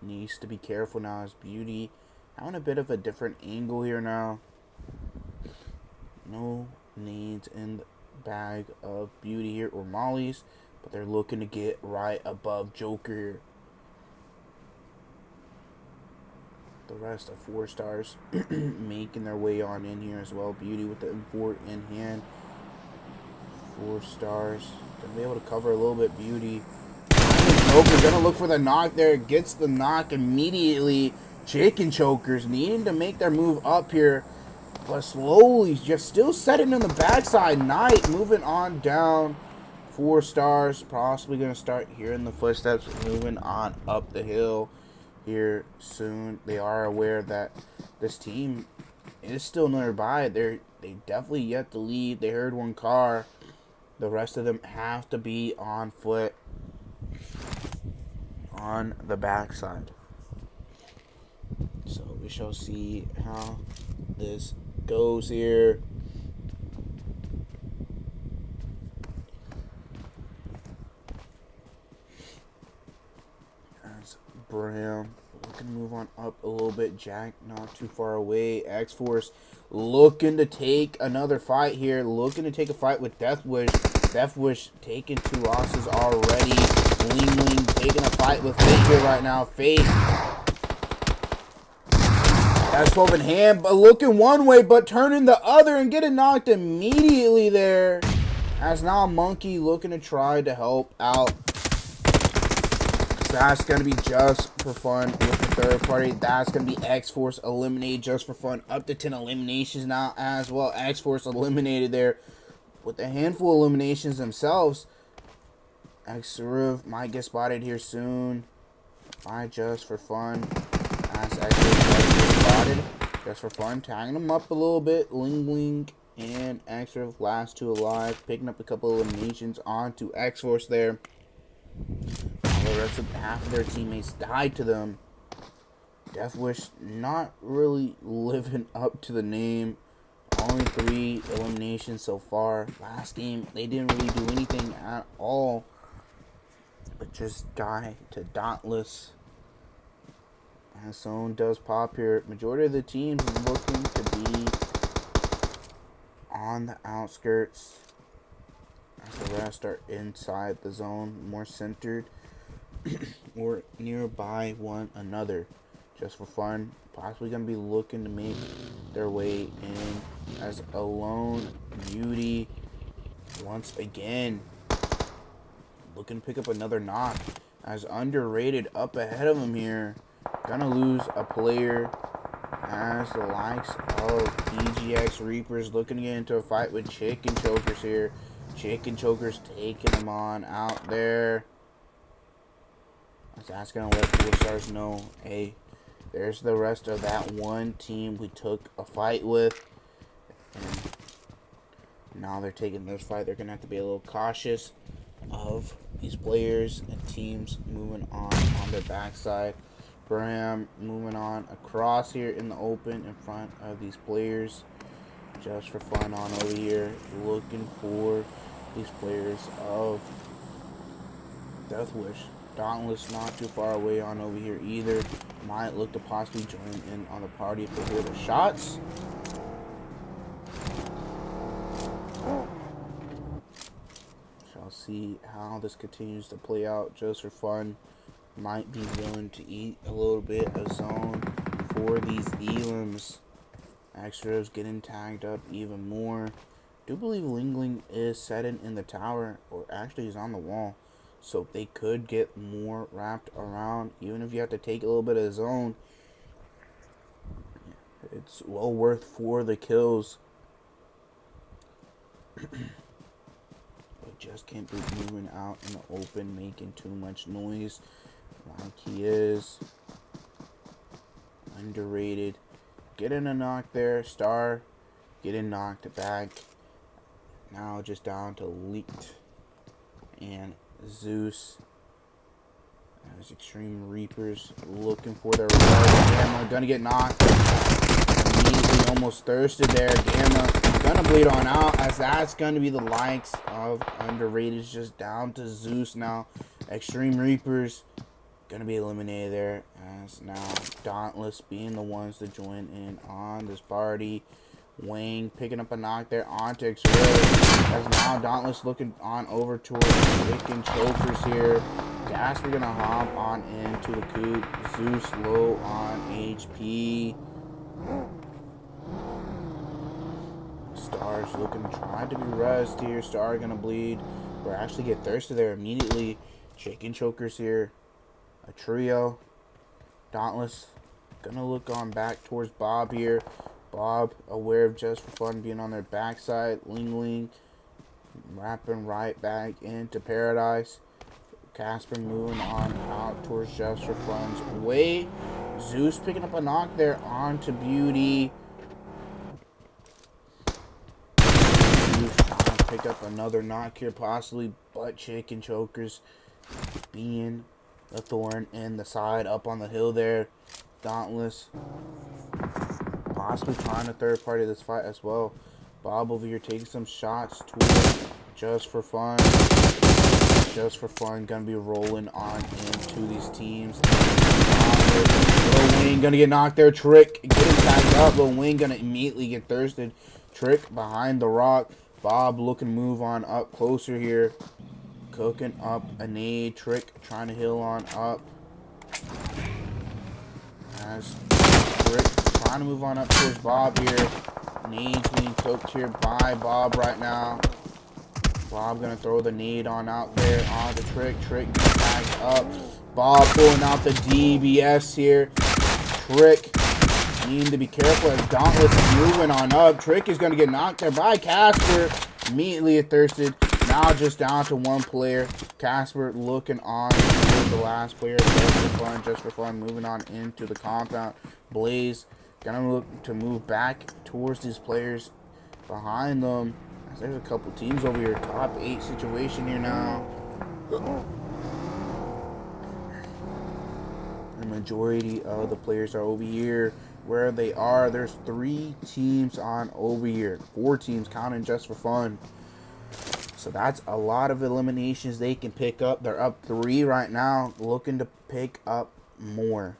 needs to be careful now as Beauty having a bit of a different angle here now. No nades in the bag of Beauty here or Molly's, but they're looking to get right above Joker here. The rest of 4 stars making their way on in here as well. Beauty with the import in hand. 4 stars gonna be able to cover a little bit. Beauty. Joker gonna look for the knock there. Gets the knock immediately. Chicken Chokers needing to make their move up here, but slowly just still setting in the backside. Knight moving on down. 4 stars possibly gonna start hearing the footsteps moving on up the hill here soon. They are aware that this team is still nearby. They definitely yet to leave. They heard 1 car. The rest of them have to be on foot on the backside. So we shall see how this goes here. As Bram looking to move on up a little bit. Jack not too far away. X-Force looking to take another fight here. Looking to take a fight with Death Wish. Death Wish taking 2 losses already. Ling Ling taking a fight with Fate here right now. Fate. That's 12 in hand, but looking one way, but turning the other and getting knocked immediately there. As now Monkey looking to try to help out. That's going to be just for fun with the third party. That's going to be X-Force eliminated just for fun. Up to 10 eliminations now as well. X-Force eliminated there with a handful of eliminations themselves. X-Riv might get spotted here soon. By just for fun. As X-Riv get spotted just for fun. Tagging them up a little bit. Ling Ling and X-Riv last 2 alive. Picking up a couple of eliminations onto X-Force there. The rest of half of their teammates died to them. Death Wish not really living up to the name. Only 3 eliminations so far. Last game, they didn't really do anything at all, but just die to Dauntless. As Zone does pop here. Majority of the teams looking to be on the outskirts, as the rest are inside the zone, more centered or nearby one another, just for fun. Possibly going to be looking to make their way in as Alone Beauty once again looking to pick up another knock, as Underrated up ahead of him here. Gonna lose a player, as the likes of DGX Reapers looking to get into a fight with Chicken Chokers here. Chicken Chokers taking them on out there. That's going to let 4 stars know, hey, there's the rest of that one team we took a fight with. And now they're taking this fight. They're going to have to be a little cautious of these players and teams moving on their backside. Braham moving on across here in the open in front of these players. Just for fun on over here. Looking for these players of Death Wish. Dauntless not too far away on over here either. Might look to possibly join in on the party if they hear the shots. Shall see how this continues to play out just for fun. Might be willing to eat a little bit of zone for these elims. Extras getting tagged up even more. Do believe Ling Ling is setting in the tower, or actually he's on the wall. So they could get more wrapped around, even if you have to take a little bit of zone. It's well worth for the kills. But just can't be moving out in the open, making too much noise like he is. Underrated. Getting a knock there. Star getting knocked back. Now just down to Leaked and Zeus. As Extreme Reapers looking for their reward. Gamma gonna get knocked. Immediately almost thirsted there. Gamma gonna bleed on out, as that's gonna be the likes of Underrated. Just down to Zeus now. Extreme Reapers gonna be eliminated there, as now Dauntless being the ones to join in on this party. Wayne picking up a knock there onto X-Ray, as now Dauntless looking on over towards Chicken Chokers here. Gasper gonna hop on into the coop. Zeus low on HP. Star's looking, trying to be rezzed here. Star gonna bleed, or actually get thirsty there immediately. Chicken Chokers here. A trio. Dauntless gonna look on back towards Bob here. Bob, aware of Just for Fun being on their backside. Ling Ling wrapping right back into Paradise. Casper moving on out towards Just for Fun's way. Zeus picking up a knock there onto Beauty. Zeus trying to pick up another knock here, possibly, but Chicken Chokers being the thorn in the side up on the hill there. Dauntless possibly trying to third party this fight as well. Bob over here taking some shots towards Just for Fun. Just for Fun gonna be rolling on into these teams. Lil Wayne gonna get knocked there. Trick getting tagged up. Lil Wayne gonna immediately get thirsted. Trick behind the rock. Bob looking to move on up closer here. Cooking up a nade. Trick trying to heal on up. As Trick trying to move on up towards Bob here. Nade's being cooked here by Bob right now. Bob gonna throw the nade on out there on the Trick. Trick tagged up. Bob pulling out the DBS here. Trick needing to be careful as Dauntless is moving on up. Trick is gonna get knocked there by Casper. Immediately thirsted. Now just down to one player. Casper looking on to the last player. Just for fun. Moving on into the compound. Blaze gonna look to move back towards these players behind them. There's a couple teams over here. Top 8 situation here now. The majority of the players are over here. Where they are, there's 3 teams on over here. 4 teams counting Just for Fun. So that's a lot of eliminations they can pick up. They're up 3 right now, looking to pick up more.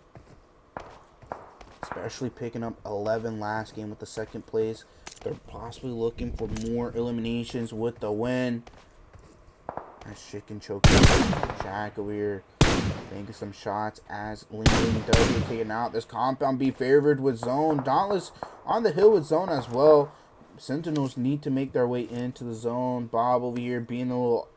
Especially picking up 11 last game with the second place. They're possibly looking for more eliminations with the win. That's Chicken Choker. Jack over here taking some shots as Ling does get taken out. This compound be favored with zone. Dauntless on the hill with zone as well. Sentinels need to make their way into the zone. Bob over here being a little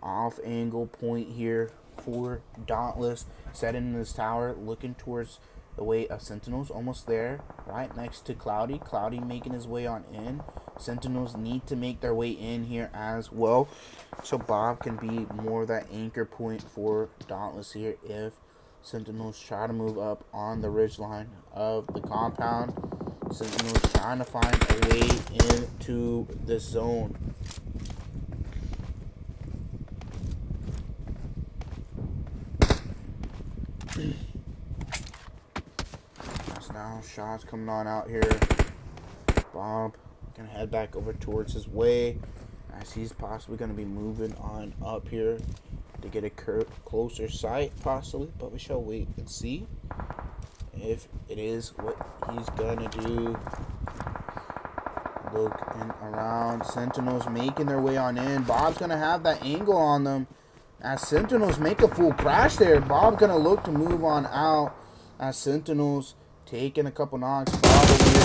off angle point here for Dauntless. Setting in this tower, looking towards the way of Sentinels, almost there, right next to Cloudy. Cloudy making his way on in. Sentinels need to make their way in here as well, so Bob can be more of that anchor point for Dauntless here if Sentinels try to move up on the ridgeline of the compound. Sentinels trying to find a way into this zone. Now shots coming on out here. Bob gonna head back over towards his way as he's possibly gonna be moving on up here to get a closer sight possibly, but we shall wait and see if it is what he's gonna do. Looking around, Sentinels making their way on in. Bob's gonna have that angle on them as Sentinels make a full crash there. Bob gonna look to move on out as Sentinels taking a couple knocks. Bob over here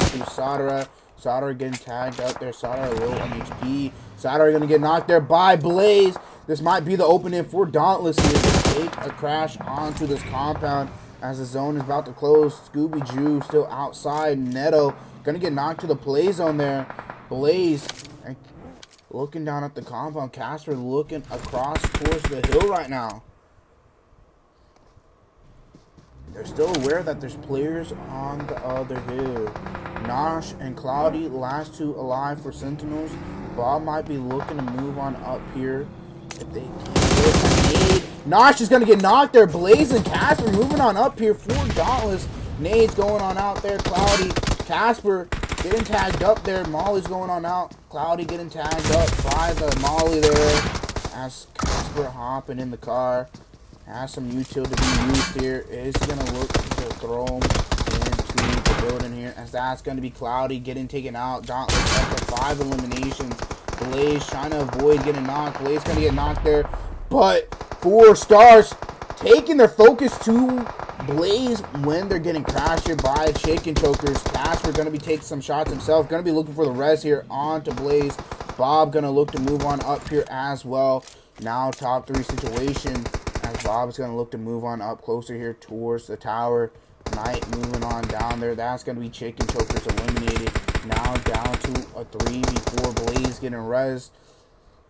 taking to Sadara. Sadara getting tagged out there. Sadara low on HP. Sadara gonna get knocked there by Blaze. This might be the opening for Dauntless here to take a crash onto this compound as the zone is about to close. Scooby-Doo still outside. Neto gonna get knocked to the play zone there. Blaze looking down at the compound. Casper looking across towards the hill right now. They're still aware that there's players on the other hill. Nosh and Cloudy, last two alive for Sentinels. Bob might be looking to move on up here. If they can get a nade. Nosh is going to get knocked there. Blaze and Casper moving on up here for Dauntless. Nades going on out there. Cloudy, Casper getting tagged up there. Molly's going on out. Cloudy getting tagged up by the Molly there. As Casper hopping in the car. Has some utility to be used here. Is going to look to throw him into the building here. As that's going to be Cloudy getting taken out. Dauntless up to 5 eliminations. Blaze trying to avoid getting knocked. Blaze going to get knocked there. But 4 stars taking their focus to Blaze when they're getting crashed here by Chicken Chokers. Casper going to be taking some shots himself. Going to be looking for the res here onto Blaze. Bob going to look to move on up here as well. Now top 3 situation. As Bob's going to look to move on up closer here towards the tower. Knight moving on down there. That's going to be Chicken Chokers eliminated. Now down to a 3v4. Blaze getting rezzed.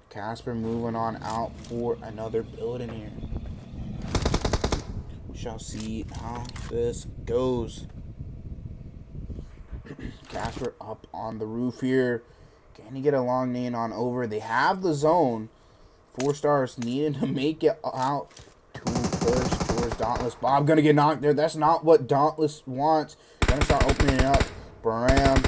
Casper moving on out for another building here. We shall see how this goes. Casper up on the roof here. Can he get a long nade on over? They have the zone. 4 stars needing to make it out to push towards Dauntless. Bob gonna get knocked there. That's not what Dauntless wants. Gonna start opening it up. Bram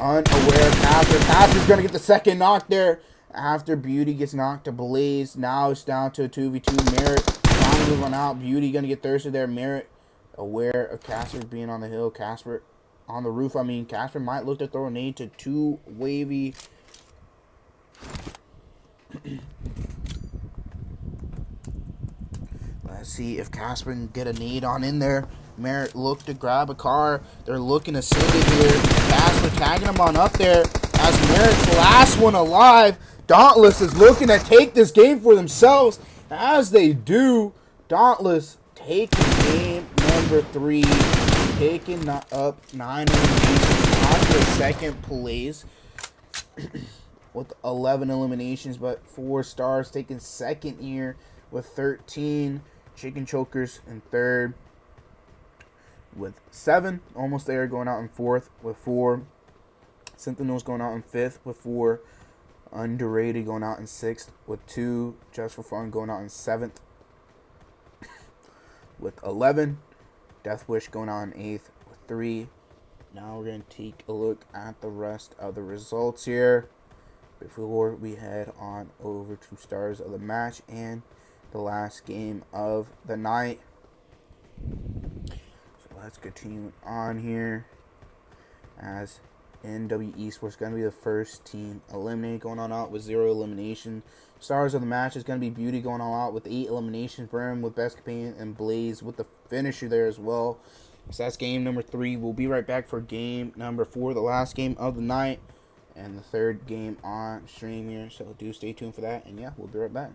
unaware. Casper's gonna get the second knock there. After Beauty gets knocked to Blaze. Now it's down to a 2v2. Merritt trying to move on out. Beauty gonna get thirsted there. Merritt aware of Casper being on the hill. Casper on the roof. Casper might look to throw a nade to 2 wavy. Let's see if Casper can get a nade on in there. Merritt look to grab a car. They're looking to send it here. Casper tagging him on up there. As Merritt's last one alive. Dauntless is looking to take this game for themselves. As they do. Dauntless taking game number 3. Taking up 9 eliminations on the second place. With 11 eliminations, but 4 stars taking second here with 13. Chicken Chokers in third with 7. Almost there, going out in 4th with 4. Sentinels going out in 5th with 4. Underrated going out in 6th with 2. Just for Fun going out in 7th with 11. Death Wish going out in 8th with 3. Now we're going to take a look at the rest of the results here before we head on over to stars of the match and the last game of the night. So let's continue on here. As NW Esports going to be the first team eliminated, going on out with 0 elimination. Stars of the match is going to be Beauty going all out with 8 eliminations. Brim with best companion and Blaze with the finisher there as well. So that's game number 3. We'll be right back for game number 4, the last game of the night, and the 3rd game on stream here. So do stay tuned for that. And yeah, we'll be right back.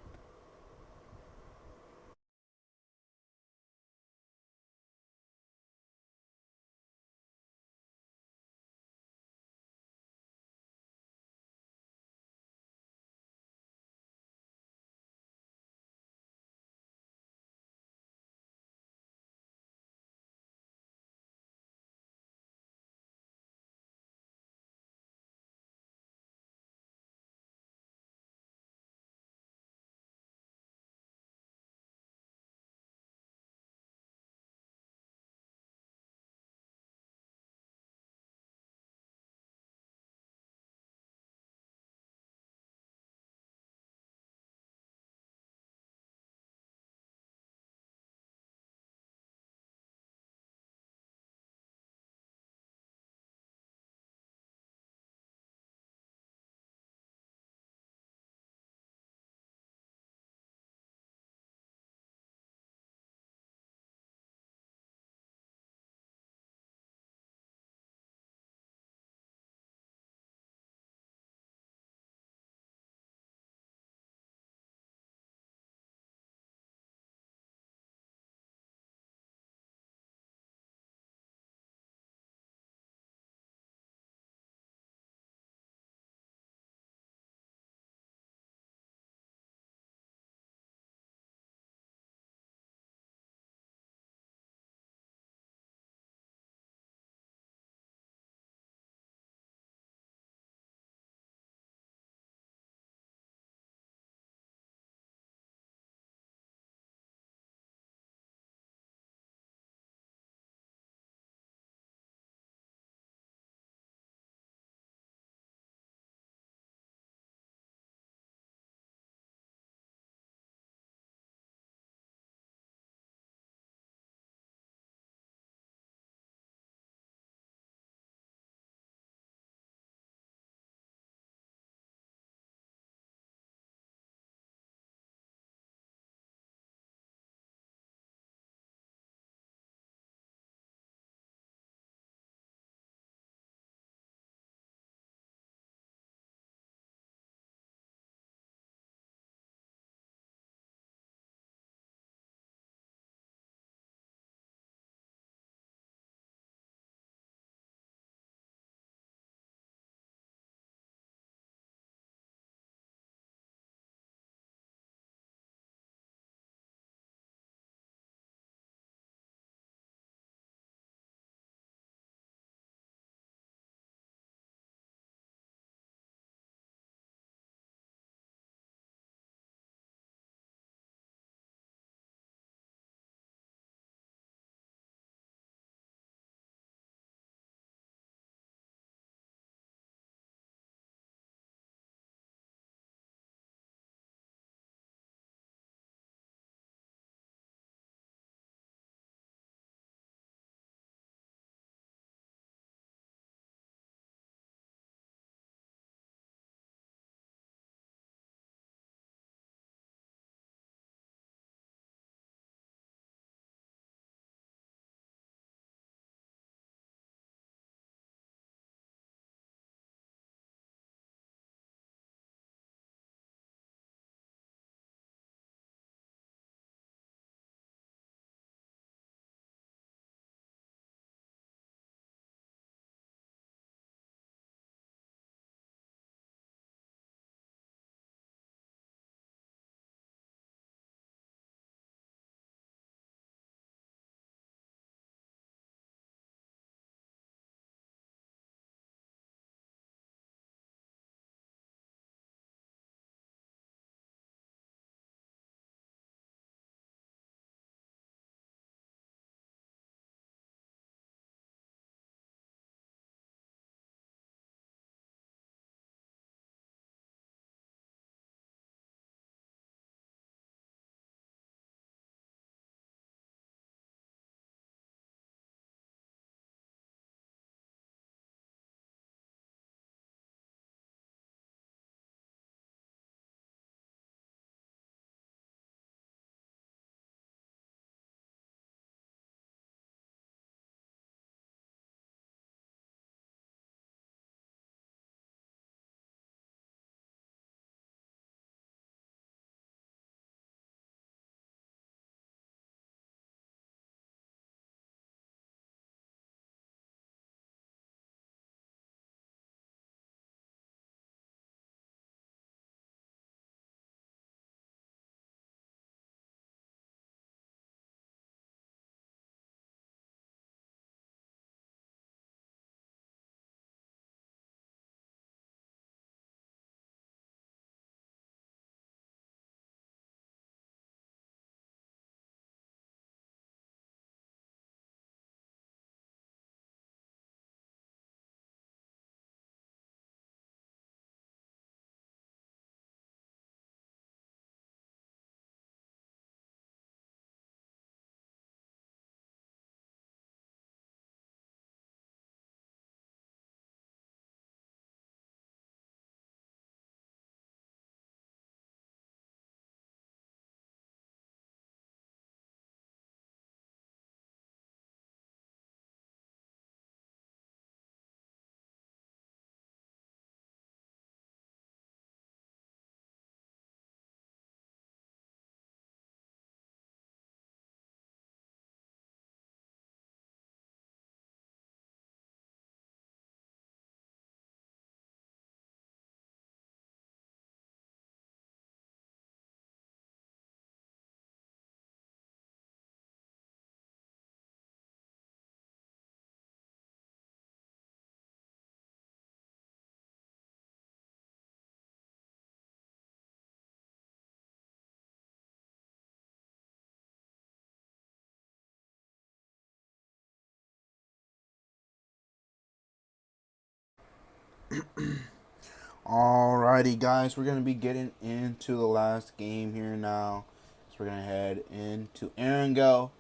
Alrighty, guys, we're going to be getting into the last game here now. So we're going to head into Erangel.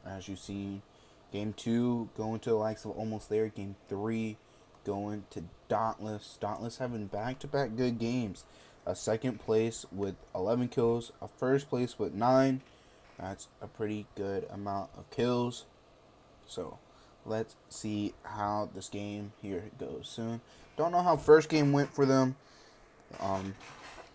As you see, game 2 going to the likes of Almost There. Game 3 going to Dauntless. Dauntless having back-to-back good games. A second place with 11 kills. A first place with 9. That's a pretty good amount of kills. So let's see how this game here goes soon. Don't know how first game went for them.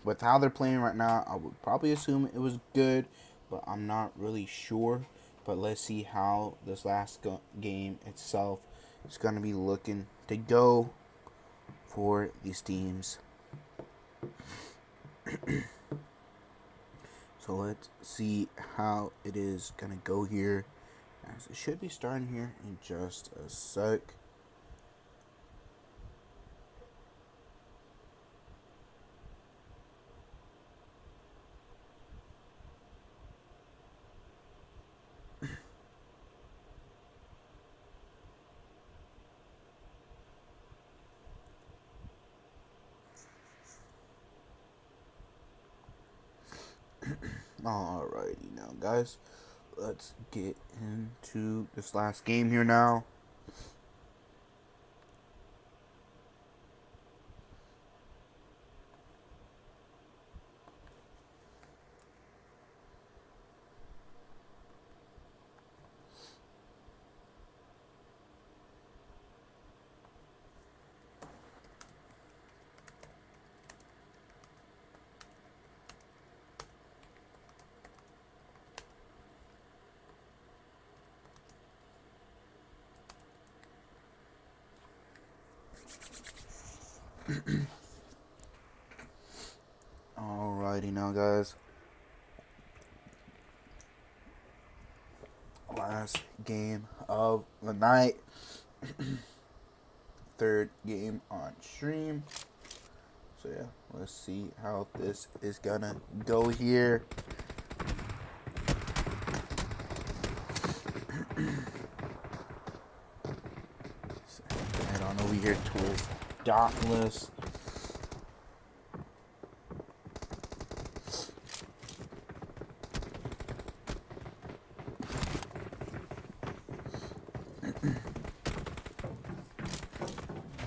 With how they're playing right now, I would probably assume it was good, but I'm not really sure. But let's see how this last game itself is going to be looking to go for these teams. So let's see how it is going to go here. As it should be starting here in just a sec. Alrighty now, guys. Let's get into this last game here now. Alrighty now, guys. Last game of the night. Third game on stream. So yeah, let's see how this is gonna go here. Head on over here towards Dauntless.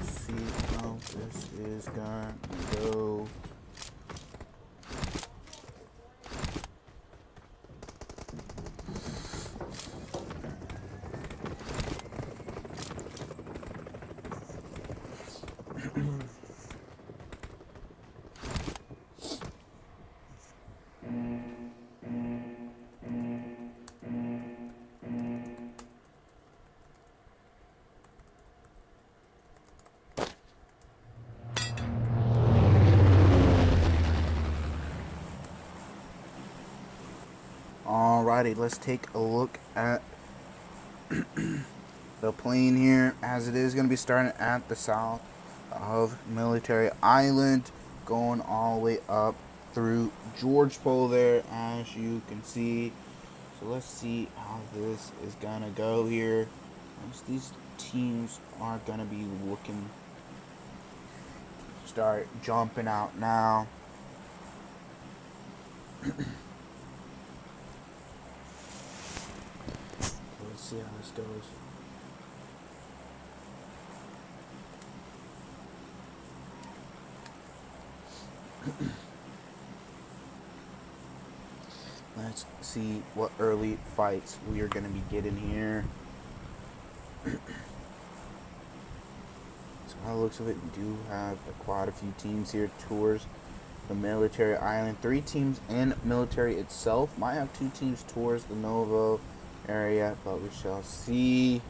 See how this is gonna go. Alrighty, let's take a look at the plane here, as it is going to be starting at the south of Military Island, going all the way up through Georgepole there, as you can see. So let's see how this is going to go here. These teams are going to be looking to start jumping out now. Let's see how this goes. Let's see what early fights we are going to be getting here. So by the looks of it, we do have quite a few teams here towards the Military Island. 3 teams in Military itself. Might have 2 teams towards the Novo area, but we shall see.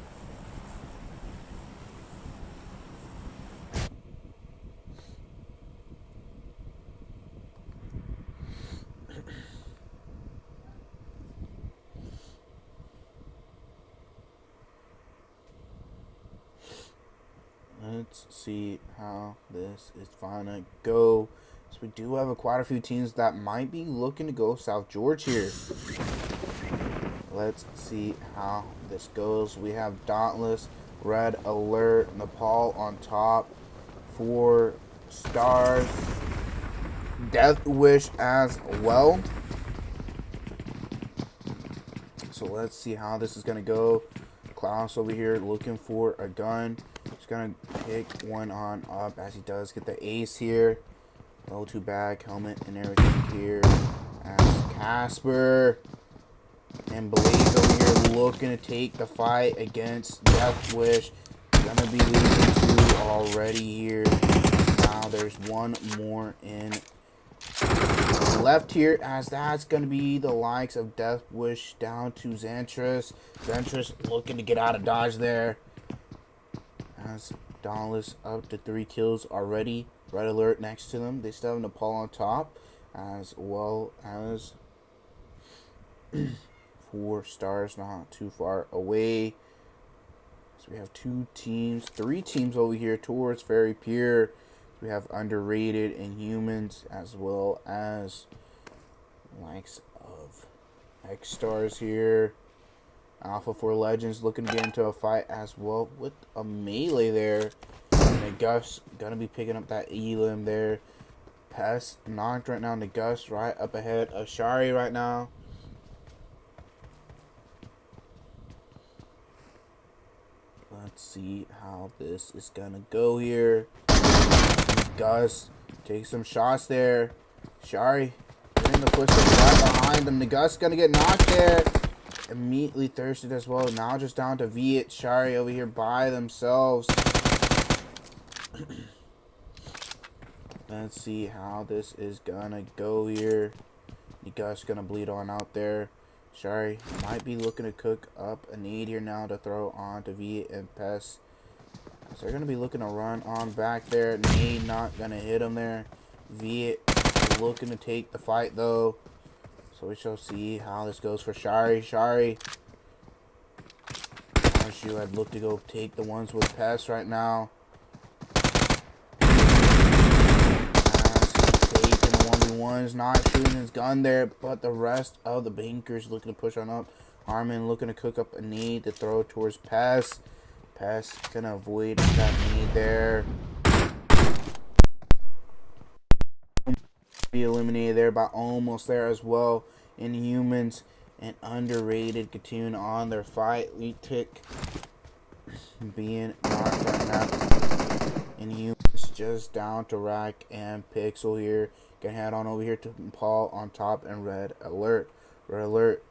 Let's see how this is gonna go. So we do have quite a few teams that might be looking to go South George here. Let's see how this goes. We have Dauntless Red Alert. Nepal on top. 4 stars. Death Wish as well. So let's see how this is going to go. Klaus over here looking for a gun. He's going to pick one on up as he does get the ace here. Go-to bag, helmet, and everything here. As Casper and Blaze over here looking to take the fight against Death Wish. Going to be leading 2 already here. Now there's one more in left here, as that's going to be the likes of Death Wish down to Xantris. Xantris looking to get out of dodge there. As Dauntless up to 3 kills already. Red Alert next to them. They still have Nepal on top, as well as 4 stars not too far away. So we have 3 teams over here towards Fairy Pier. We have Underrated Inhumans, as well as likes of X Stars here. Alpha 4 Legends looking to get into a fight as well with a melee there. And Gus gonna be picking up that Elim there. Pest knocked right now. Gus right up ahead of Shari right now. Let's see how this is gonna go here. Gus takes some shots there. Shari in the footsteps right behind them. Gus gonna get knocked there. Immediately thirsted as well. Now just down to Viet. Shari over here by themselves. Let's see how this is gonna go here. Gus gonna bleed on out there. Shari might be looking to cook up a nade here now to throw on to Viet and Pest. So they're going to be looking to run on back there. Nade not going to hit him there. Viet looking to take the fight though. So we shall see how this goes for Shari. Shari. She had looked to go take the ones with Pest right now. Taking the 1v1s. Not shooting his gun there. But the rest of the bankers looking to push on up. Harmon looking to cook up a nade to throw towards Pest. Pest gonna avoid that need there. Be eliminated there, but almost there as well. Inhumans and Underrated continuing on their fight. Leetick being knocked right now. Inhumans just down to Rack and Pixel here. Gonna head on over here to Paul on top and Red Alert. Red Alert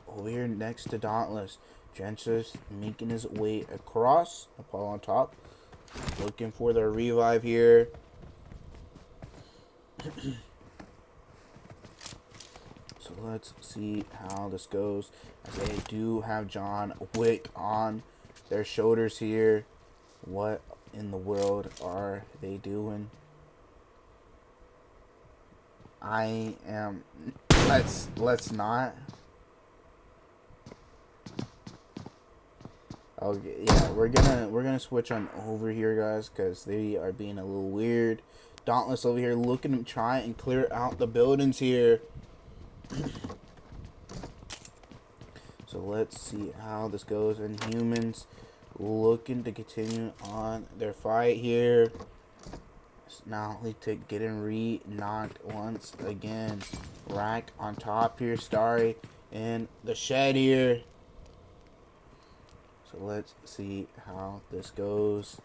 over here next to Dauntless. Gensis making his way across. Nepal on top. Looking for their revive here. So let's see how this goes. As they do have John Wick on their shoulders here. What in the world are they doing? Let's not. Okay, yeah, we're gonna switch on over here, guys, because they are being a little weird. Dauntless over here looking to try and clear out the buildings here. So let's see how this goes. And Humans looking to continue on their fight here. Now Leetick getting re-knocked once again. Rack on top here. Starry in the shed here. So let's see how this goes.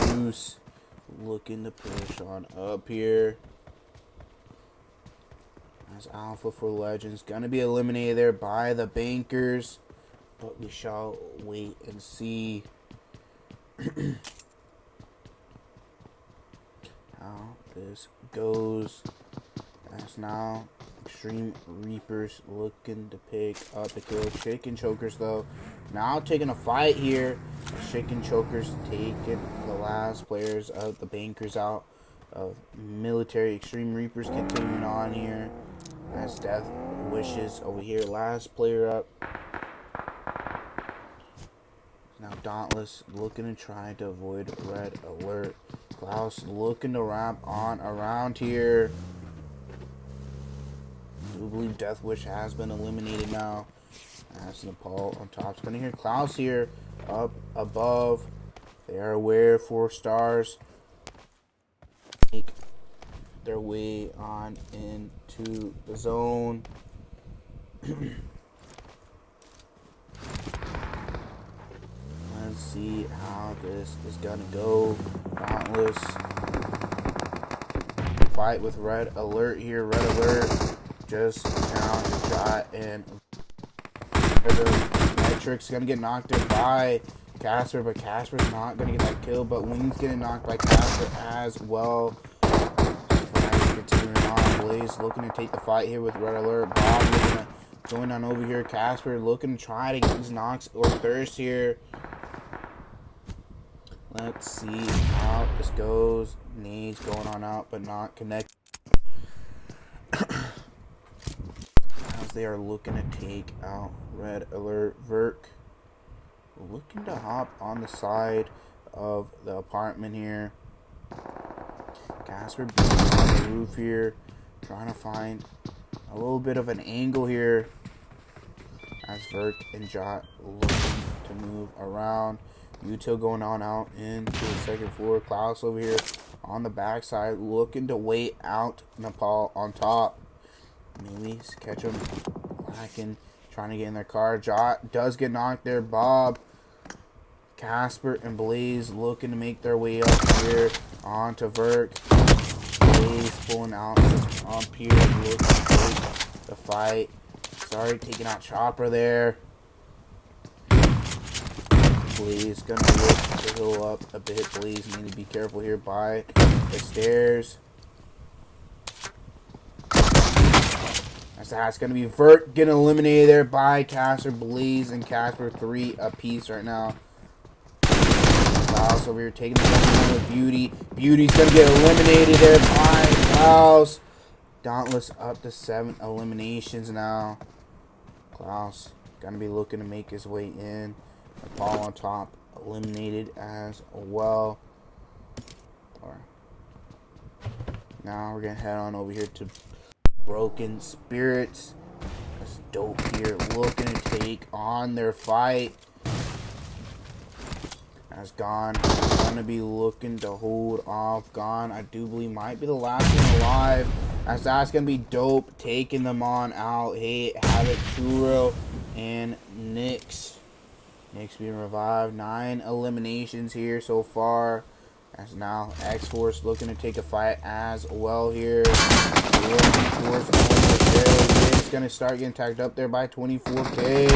Goose looking to push on up here. As Alpha 4 Legends gonna be eliminated there by the bankers, but we shall wait and see how this goes. As now Extreme Reapers looking to pick up the kill. Chicken Chokers though now taking a fight here. Chicken Chokers taking the last players of the bankers out of military. Extreme Reapers continuing on here. As Death Wishes over here, last player up. Now Dauntless looking to try to avoid Red Alert. Klaus looking to wrap on around here. I do believe Death Wish has been eliminated now. As Nepal on top. It's going to hear Klaus here up above. They are aware 4 stars. Make their way on into the zone. Let's see how this is gonna go. Dauntless fight with Red Alert here. Red Alert just down to Jot, and the Metric's gonna get knocked in by Casper, but Casper's not gonna get that kill. But Wing's getting knocked by Casper as well. Continuing on, Blaze looking to take the fight here with Red Alert. Bob looking to going on over here. Casper looking to try to get these knocks or thirst here. Let's see how this goes. Nades going on out, but not connected. As they are looking to take out Red Alert. Verk looking to hop on the side of the apartment here. Casper being on the roof here, trying to find a little bit of an angle here. As Verk and Jot looking to move around. Util going on out into the second floor. Klaus over here on the backside looking to wait out Nepal on top. Maybe catch him lacking, trying to get in their car. Jot does get knocked there. Bob, Casper, and Blaze looking to make their way up here onto Verk. Blaze pulling out on Pier, looking to take the fight. Sorry, taking out Chopper there. Blaze gonna look to heal up a bit. Blaze need to be careful here by the stairs. That's gonna be Vert getting eliminated there by Casper. Blaze and Casper 3 apiece right now. Klaus over here taking the one with Beauty. Beauty's gonna get eliminated there by Klaus. Dauntless up to 7 eliminations now. Klaus gonna be looking to make his way in. Nepal on top, eliminated as well. Now we're gonna head on over here to Broken Spirits. That's dope here, looking to take on their fight. As Gone gonna be looking to hold off. Gone, I do believe, might be the last one alive. As that's gonna be dope, taking them on out. Hey, Havoc, Churro, and Nyx. Nyx being revived. 9 eliminations here so far. As now X-Force looking to take a fight as well here. X-Force almost there. Liz gonna start getting tagged up there by 24K.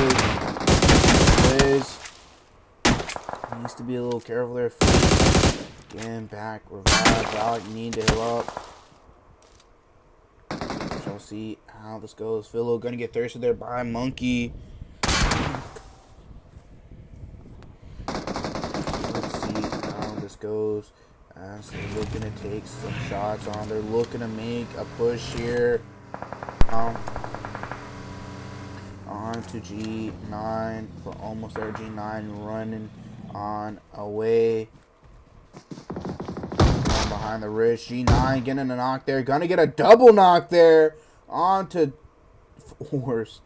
Liz needs to be a little careful there. Getting back. Revive. Valak need to heal up. Shall see how this goes. Philo gonna get thirsted there by Monkey. Goes as they're looking to take some shots on. They're looking to make a push here. On to G9. We're almost there. G9 running on away. Going behind the wrist. G9 getting a knock there. Gonna get a double knock there. On to Force.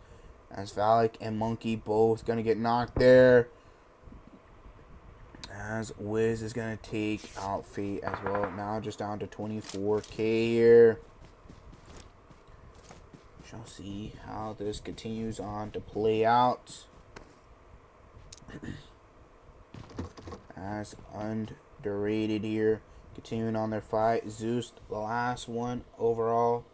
As Valak and Monkey both gonna get knocked there. As Wiz is going to take out Fate as well. Now just down to 24K here. Shall see how this continues on to play out. As Underrated here. Continuing on their fight. Zeus, the last one overall.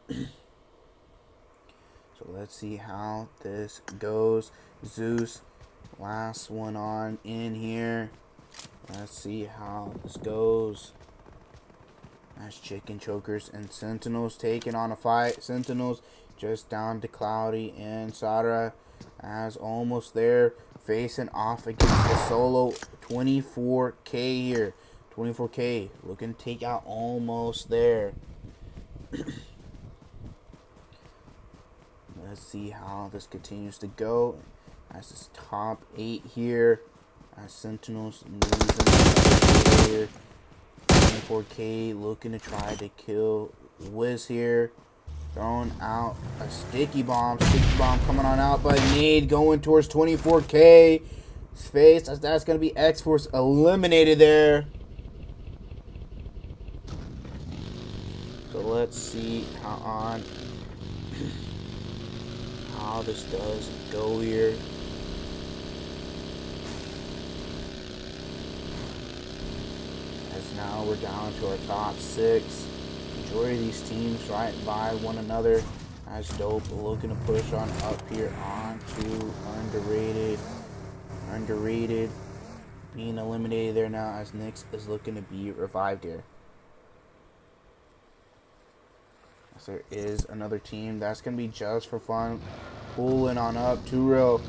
So let's see how this goes. Zeus, last one on in here. Let's see how this goes. That's Chicken Chokers and Sentinels taking on a fight. Sentinels just down to Cloudy and Sadra as almost there. Facing off against the solo. 24K here. 24K looking to take out almost there. Let's see how this continues to go. As this top 8 here. As Sentinels losing here. 24K looking to try to kill Wiz here. Throwing out a sticky bomb. Sticky bomb coming on out, but nade going towards 24K. Face. That's going to be X-Force eliminated there. So let's see how this does go here. As now we're down to our top 6. Majority of these teams right by one another. As Dope looking to push on up here onto underrated. Being eliminated there now as Nyx is looking to be revived here. So there is another team that's going to be just for fun. Pulling on up. 2Real.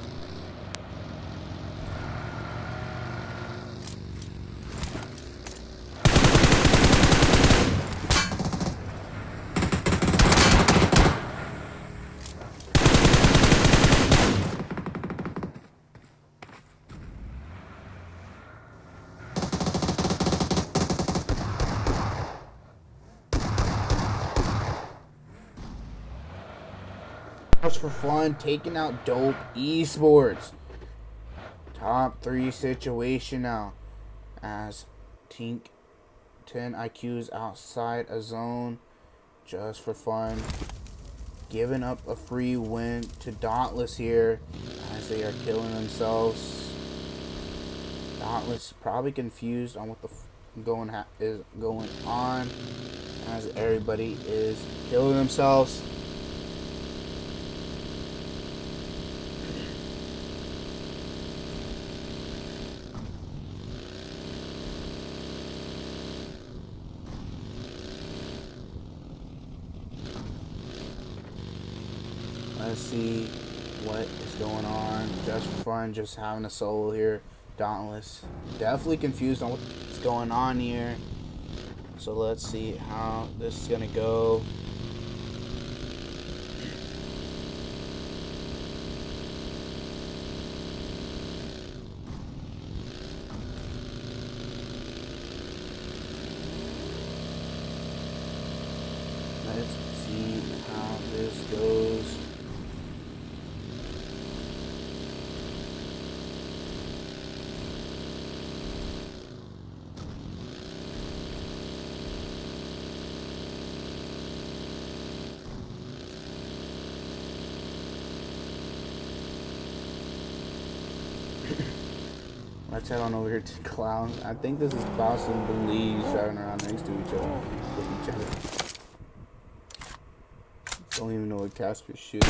Just for fun, taking out Dope Esports. Top 3 situation now. As Tink 10 IQs outside a zone. Just for fun. Giving up a free win to Dauntless here. As they are killing themselves. Dauntless probably confused on what the is going on. As everybody is killing themselves. Let's see what is going on. Just for fun, just having a solo here. Dauntless. Definitely confused on what's going on here. So let's see how this is going to go. Let's see how this goes. Let's head on over here to Clown. I think this is Klaus and Belize driving around next to each other. Don't even know what Casper's shooting.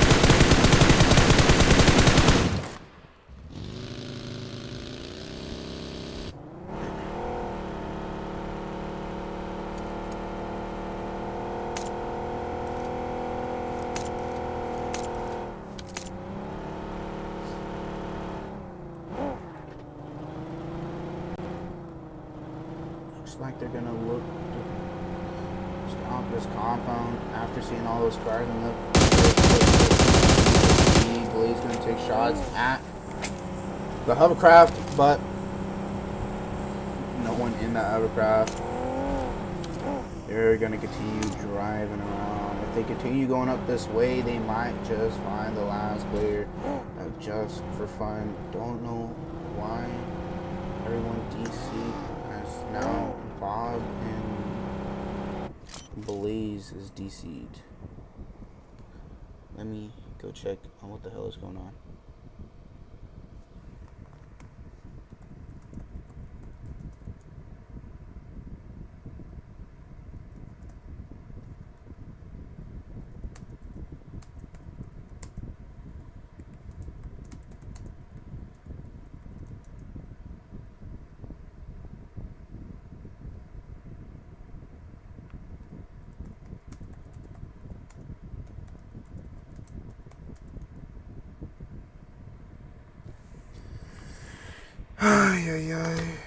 Looks like they're gonna look to stop this compound after seeing all those cars in the Blaze gonna take shots at the hovercraft, but no one in that hovercraft. They're gonna continue driving around. If they continue going up this way, they might just find the last player. Just for fun. Don't know why everyone DC has now Bob and Blaze is DC'd. Let me go check on what the hell is going on. Ay, ay, ay.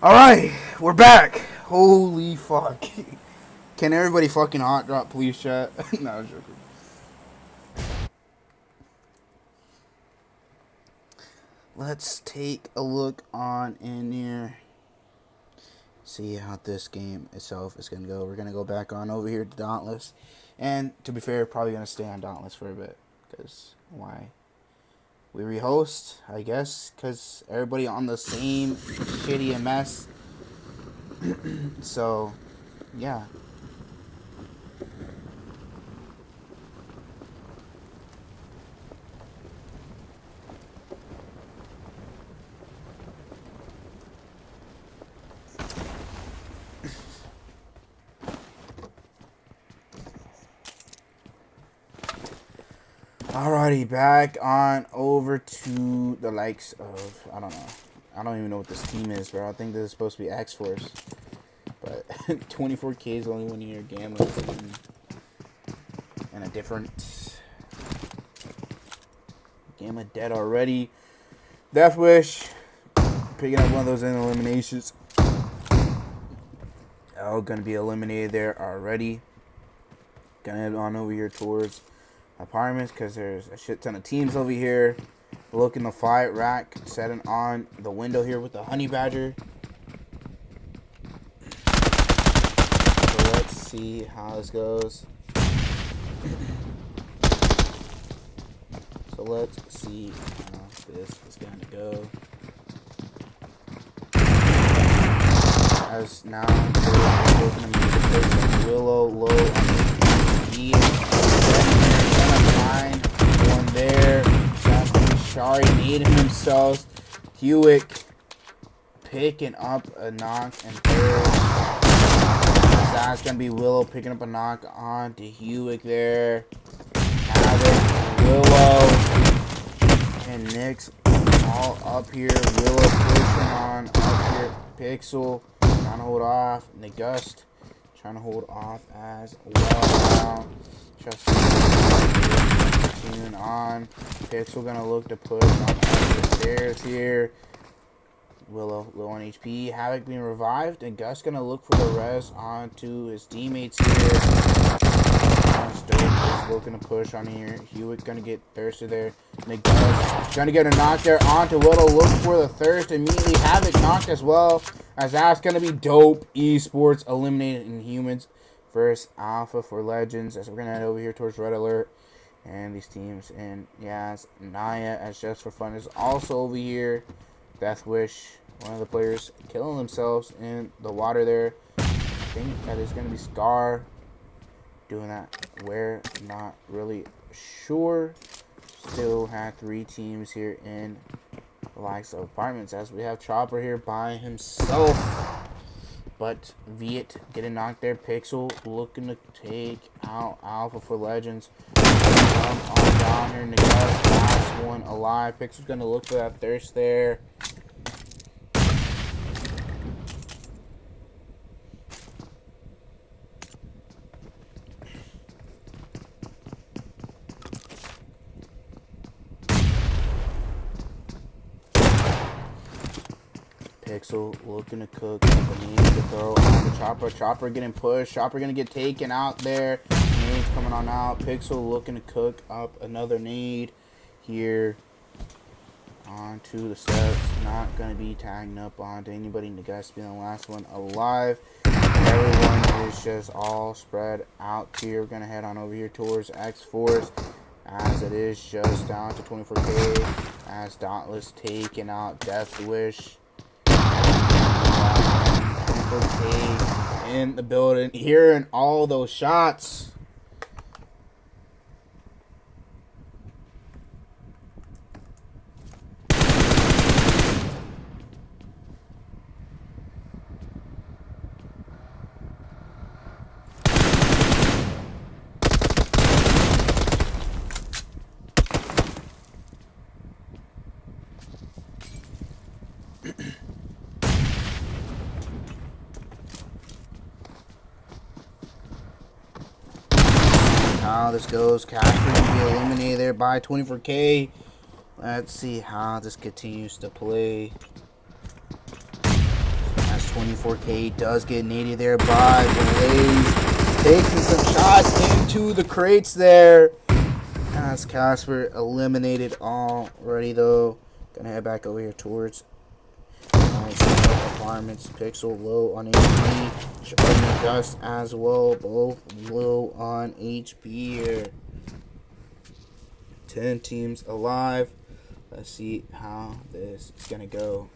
Alright, we're back. Holy fuck. Can everybody fucking hot drop, please, chat? No, I'm joking. Let's take a look on in here. See how this game itself is going to go. We're going to go back on over here to Dauntless. And to be fair, probably going to stay on Dauntless for a bit. Because why? We rehost, I guess, because everybody on the same shitty MS. So, yeah. Alrighty, back on over to the likes of, I don't know. I don't even know what this team is, bro. I think this is supposed to be X-Force. But 24K is only 1 year. Gamma and a different Gamma dead already. Death Wish picking up one of those in eliminations. Oh, gonna be eliminated there already. Gonna head on over here towards apartments because there's a shit ton of teams over here. Looking to fight. Rack setting on the window here with the honey badger. So let's see how this goes. So let's see how this is going to go. As now we're going to make the Willow low on the find one there. Shari needing himself. Hewitt picking up a knock and third. That's gonna be Willow picking up a knock on to Hewitt there. Havoc, Willow, and Nick's all up here. Willow pushing on up here. Pixel trying to hold off. Negust trying to hold off as well now. Just continuing on. Pixel gonna look to push up the stairs here. Willow low on HP. Havoc being revived, and Gus gonna look for the res onto his teammates here. Stoke is looking to push on here. Hewitt gonna get thirsty there. Gus gonna get a knock there onto Willow. Look for the thirst. Immediately Havoc knocked as well. As that's gonna be dope. Esports eliminated in humans versus Alpha for Legends. As we're gonna head over here towards Red Alert. And these teams, and yeah, Naya as Just for Fun is also over here. Death Wish, one of the players killing themselves in the water there. I think that is going to be Scar doing that. Where? Not really sure. Still have 3 teams here in the likes of apartments, as we have Chopper here by himself. But Viet getting knocked there. Pixel looking to take out Alpha for Legends. Come on down here. Nicolas, last one alive. Pixel's going to look for that thirst there. Pixel looking to cook. The need to throw on the Chopper. Chopper getting pushed. Chopper going to get taken out there. Nades coming on out. Pixel looking to cook up another nade here. Onto the steps. Not going to be tagging up onto anybody. Negus being the last one alive. Everyone is just all spread out here. We're going to head on over here towards X-Force. As it is just down to 24K. As Dauntless taking out Death Wish. In the building, hearing all those shots. How this goes. Casper will be eliminated there by 24K. Let's see how this continues to play. 24K does get naded there by Blaze. Taking some shots into the crates there. As Casper eliminated already though. Gonna head back over here towards requirements. Pixel low on HP. Showing Dust as well. Both low on HP here. 10 teams alive. Let's see how this is gonna go.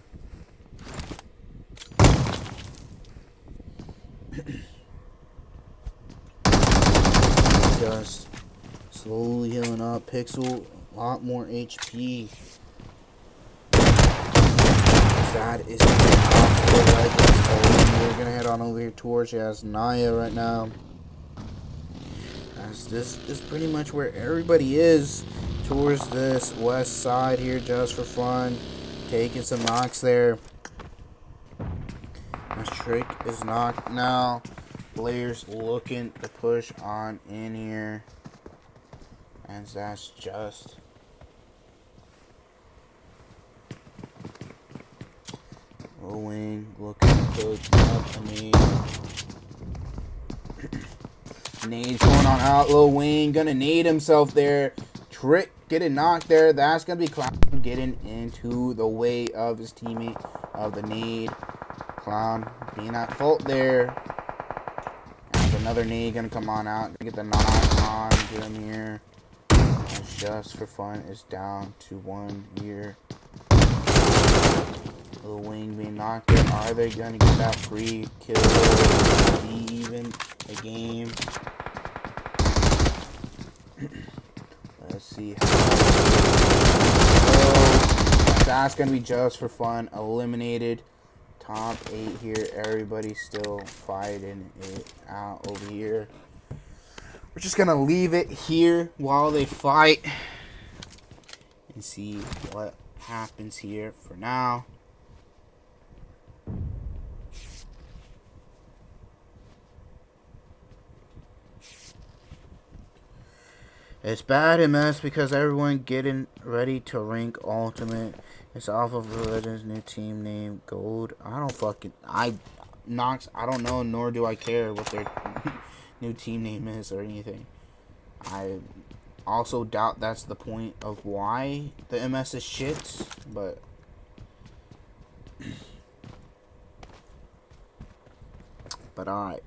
Dust slowly healing up. Pixel, a lot more HP. That is we're gonna head on over here towards Naya right now. As this is pretty much where everybody is, towards this west side here, just for fun. Taking some knocks there. This trick is knocked now. Players looking to push on in here. And that's just. Wing looking to cook up a nade. Nade's going on out. Lil Wayne gonna nade himself there. Trick getting knocked there. That's gonna be Clown getting into the way of his teammate of the nade. Clown being at fault there. And another nade gonna come on out. Get the knock on to him here. And just for fun is down to 1 here. Lil Wing being knocked out. Are they gonna get that free kill? Be even a game. Let's see how that's gonna be just for fun. Eliminated. Top 8 here. Everybody's still fighting it out over here. We're just gonna leave it here while they fight and see what happens here for now. It's bad MS because everyone getting ready to rank ultimate. It's off of Religion's new team name, Gold. I don't know, nor do I care what their new team name is or anything. I also doubt that's the point of why the MS is shit, but alright.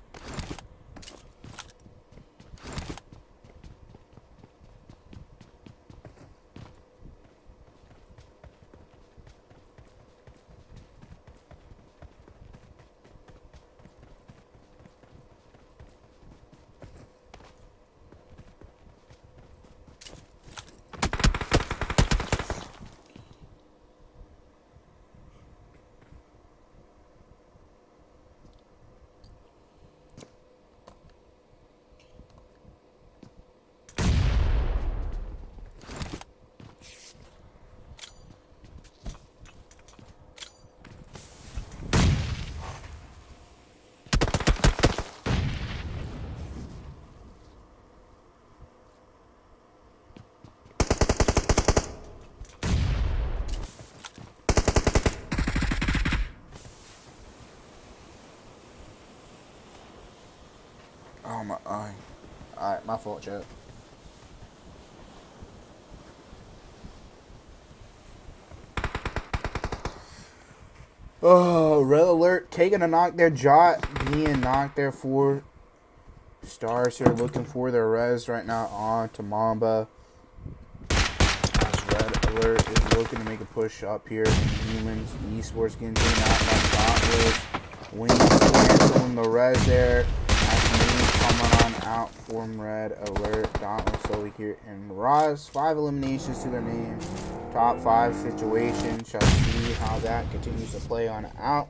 Oh my eye. Alright, my fault, chat. Oh, red alert. Taking a knock there. Jot being knocked there. 4 stars here. Looking for their res right now on to Mamba. As red alert is looking to make a push up here. Humans, esports getting taken out by Dauntless. Wings canceling the res there. Coming on out from red alert. Dauntless over here in Roz. 5 eliminations to their name. Top 5 situation. Shall see how that continues to play on out.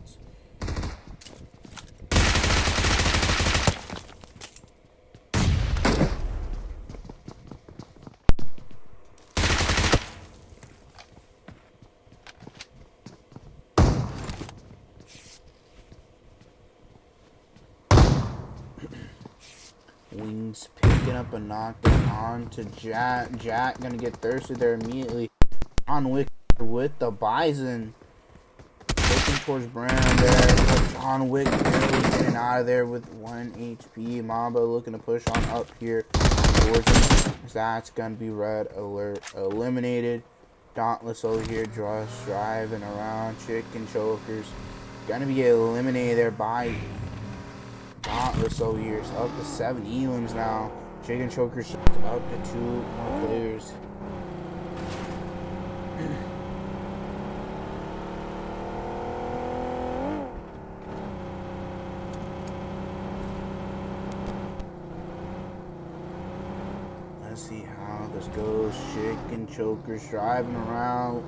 Wings picking up a knockdown on to Jack. Jack gonna get thirsty there immediately. On with the Bison. Looking towards Brown there. John Wick getting out of there with 1 HP. Mamba looking to push on up here towards him. That's going to be red alert eliminated. Dauntless over here just driving around. Chicken Chokers going to be eliminated there by Dauntless over here. It's up to 7 elims now. Chicken Chokers up to 2 more players. Let's see how this goes. Chicken Chokers driving around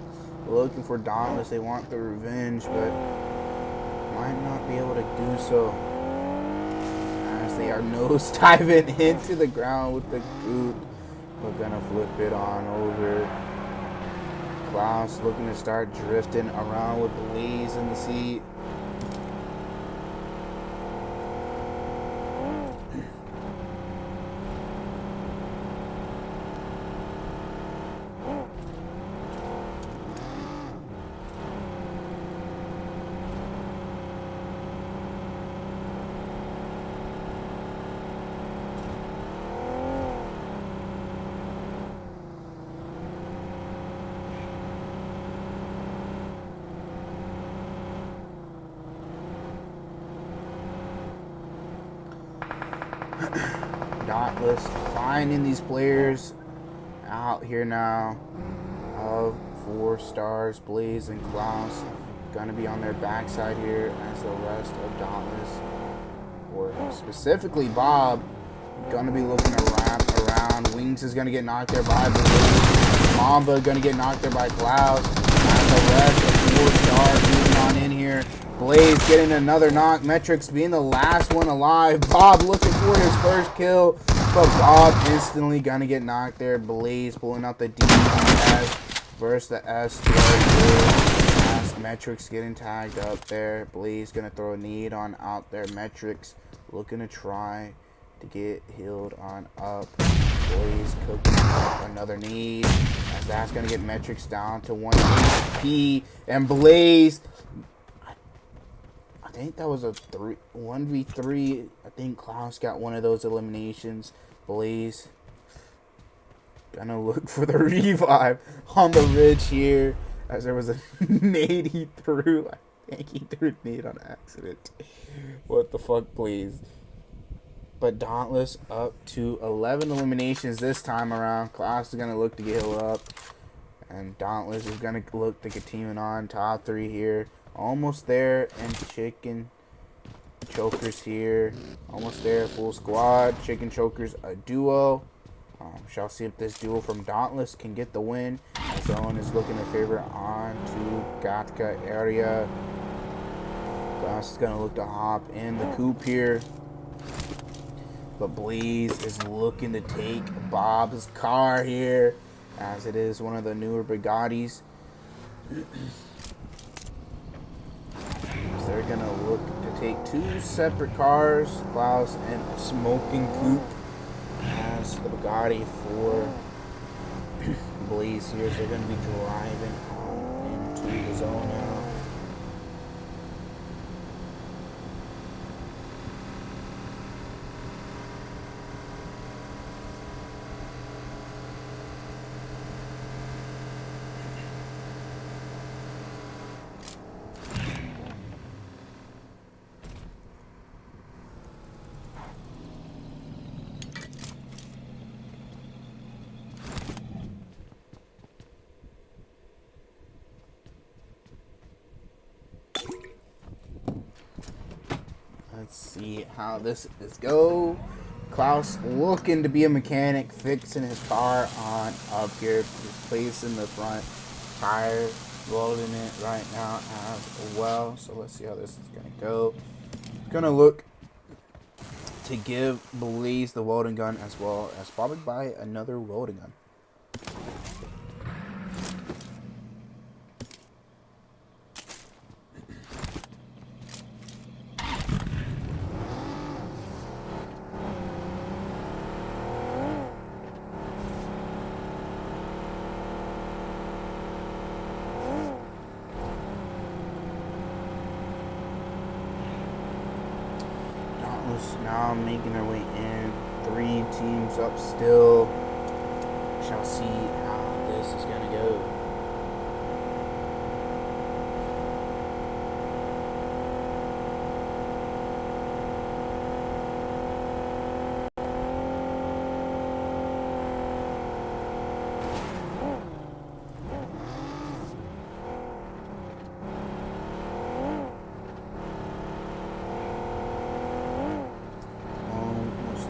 looking for Dauntless. They want the revenge, but might not be able to do so. They are nose diving into the ground with the goop. We're gonna flip it on over. Klaus looking to start drifting around with Blaze in the seat. Dauntless finding these players out here now of 4 stars. Blaze and Klaus gonna be on their backside here as the rest of Dauntless, or specifically Bob, gonna be looking to wrap around. Wings is gonna get knocked there by Blaze. Mamba gonna get knocked there by Klaus. And the rest of 4 stars moving on in here. Blaze getting another knock. Metrics being the last one alive. Bob looking for his first kill, but Bob instantly gonna get knocked there. Blaze pulling out the DPS versus the S. Metrics getting tagged up there. Blaze gonna throw a need on out there. Metrics looking to try to get healed on up. Blaze cooking up another need, as that's gonna get Metrics down to 1 HP. And Blaze, I think that was a 1v3. I think Klaus got one of those eliminations. Blaze gonna look for the revive on the ridge here, as there was a nade he threw. I think he threw a nade on accident. What the fuck, Blaze? But Dauntless up to 11 eliminations this time around. Klaus is gonna look to get healed up, and Dauntless is gonna look to continue on top 3 here. Almost there, and Chicken Chokers here. Almost there, full squad. Chicken Chokers, a duo. Shall see if this duo from Dauntless can get the win. Zone is looking to favor on to Gatka area. Klaus is going to look to hop in the coupe here. But Blaze is looking to take Bob's car here, as it is one of the newer Bugattis. They're going to look to take 2 separate cars, Klaus and a smoking coupe, as the Bugatti for Blaze here. So they're going to be driving on into the zone now. Let's see how this is go. Klaus looking to be a mechanic, fixing his car on up here, replacing the front tire, welding it right now as well. So let's see how this is gonna go. Gonna look to give Blaze the welding gun, as well as probably buy another welding gun. Dauntless now making their way in. 3 teams up still. Shall see how this is going to go.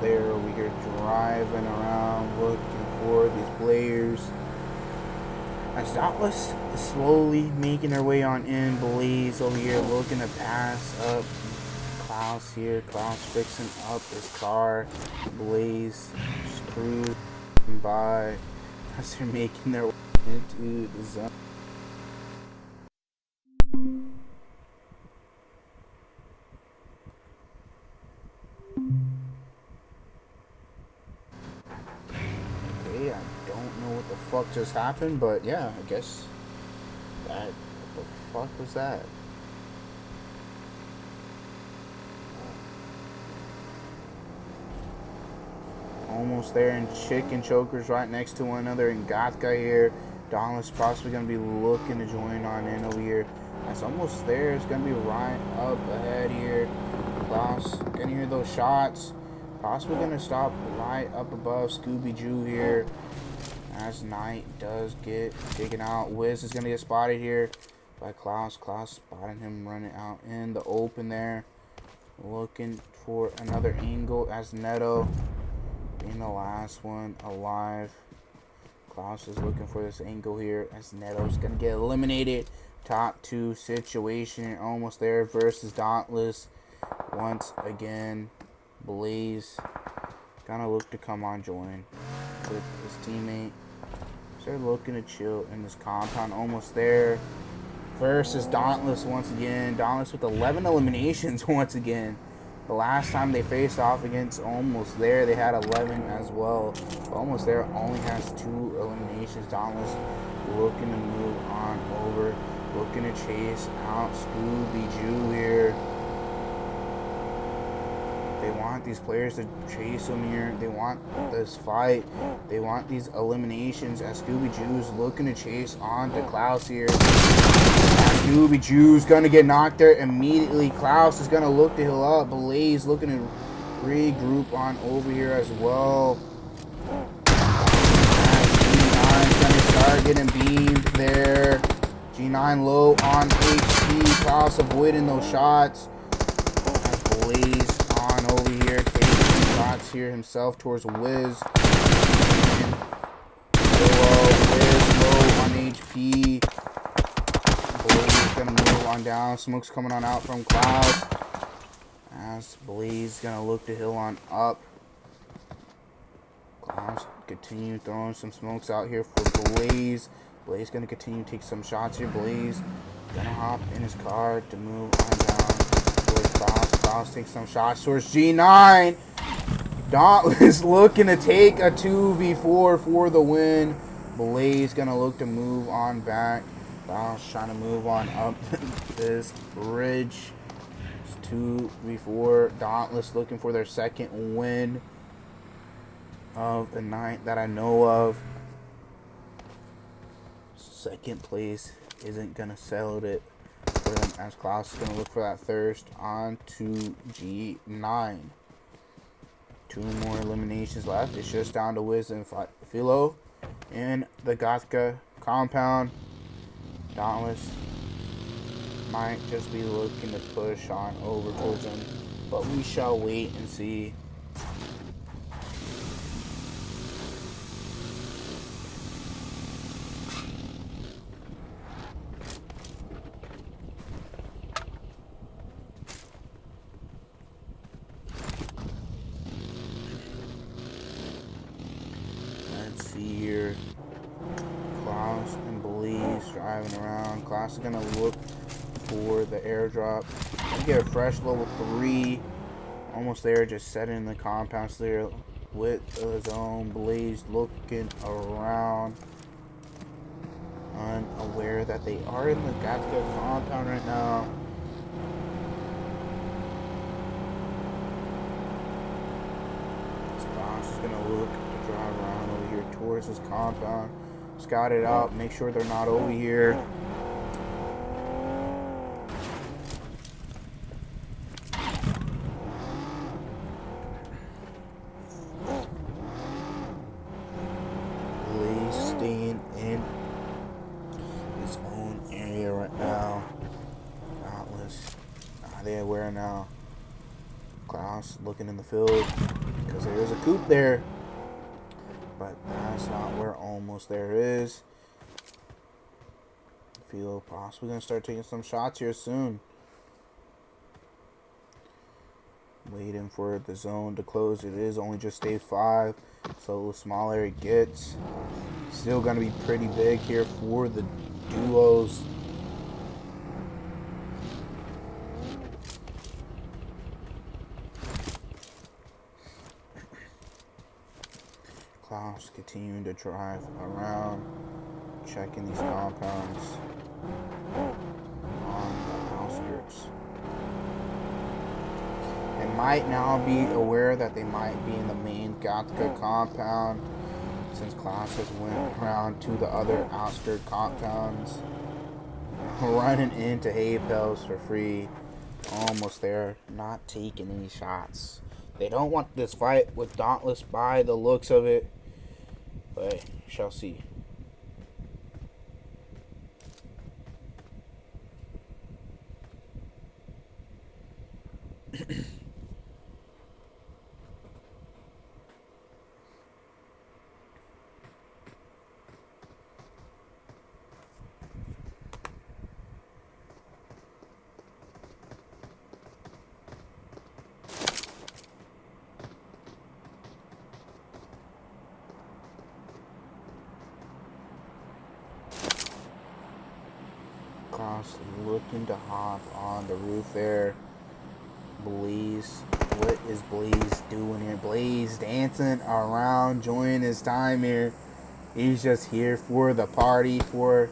There over here driving around looking for these players. As Dauntless is slowly making their way on in. Blaze over here looking to pass up. Klaus here. Klaus fixing up his car. Blaze just cruising by as they're making their way into the zone. I don't know what the fuck just happened, but yeah, I guess that, what the fuck was that? Almost there, and chicken chokers right next to one another, and Gothka here. Dauntless possibly going to be looking to join on in over here. That's almost there. It's going to be right up ahead here. Klaus, can you hear those shots? Possibly going to stop right up above Scooby-Doo here. As Knight does get taken out. Wiz is going to get spotted here by Klaus. Klaus spotting him running out in the open there. Looking for another angle as Neto being the last one alive. Klaus is looking for this angle here as Neto's going to get eliminated. Top 2 situation. Almost there versus Dauntless. Once again, Blaze gonna look to come on join with his teammate. So they're looking to chill in this compound. Almost there versus Dauntless once again. Dauntless with 11 eliminations once again. The last time they faced off against Almost There, they had 11 as well. Almost There only has 2 eliminations. Dauntless looking to move on over, looking to chase out Scooby-Doo here. They want these players to chase them here. They want this fight. They want these eliminations as Scooby-Doo's looking to chase on to Klaus here. Scooby-Doo's going to get knocked there immediately. Klaus is going to look to heal up. Blaze looking to regroup on over here as well. G9's going to start getting beamed there. G9 low on HP. Klaus avoiding those shots. As Blaze on over here, taking some shots here himself towards Wiz. Wiz low on HP. Blaze is gonna move on down. Smoke's coming on out from Klaus. As Blaze is gonna look to heal on up. Klaus continue throwing some smokes out here for Blaze. Blaze gonna continue to take some shots here. Blaze gonna hop in his car to move on down towards Klaus. Klaus takes some shots towards G9. Dauntless looking to take a 2v4 for the win. Blaze gonna look to move on back. Klaus trying to move on up this bridge. It's 2v4. Dauntless looking for their second win of the night that I know of. Second place isn't gonna settle it for them as Klaus is gonna look for that thirst on to G9. 2 more eliminations left. It's just down to Wiz and Philo in the Gothka compound. Dauntless might just be looking to push on over towards him, but we shall wait and see. Let's see here. Klaus and Blaze driving around. Klaus is gonna look for the airdrop. Gonna get a fresh level 3. Almost there, just setting the compound there with his own. Blaze looking around, unaware that they are in the Gothka compound right now. Klaus is going to look to drive around over here towards his compound. Scout it out. Make sure they're not over here. Blaze staying in his own area right now. Atlas. Are they aware now? Klaus looking in the field because there is a coop there. But that's not where almost there is. I feel possibly going to start taking some shots here soon. Waiting for the zone to close. It is only just day 5. So the smaller it gets. Still going to be pretty big here for the duos. Klaus continuing to drive around, checking these compounds on the outskirts. They might now be aware that they might be in the main Gatka compound, since Klaus has went around to the other outskirt compounds, running into hay pels for free. Almost there, not taking any shots. They don't want this fight with Dauntless by the looks of it. But shall see. Klaus looking to hop on the roof there. Blaze, what is Blaze doing here? Blaze dancing around, enjoying his time here. He's just here for the party, for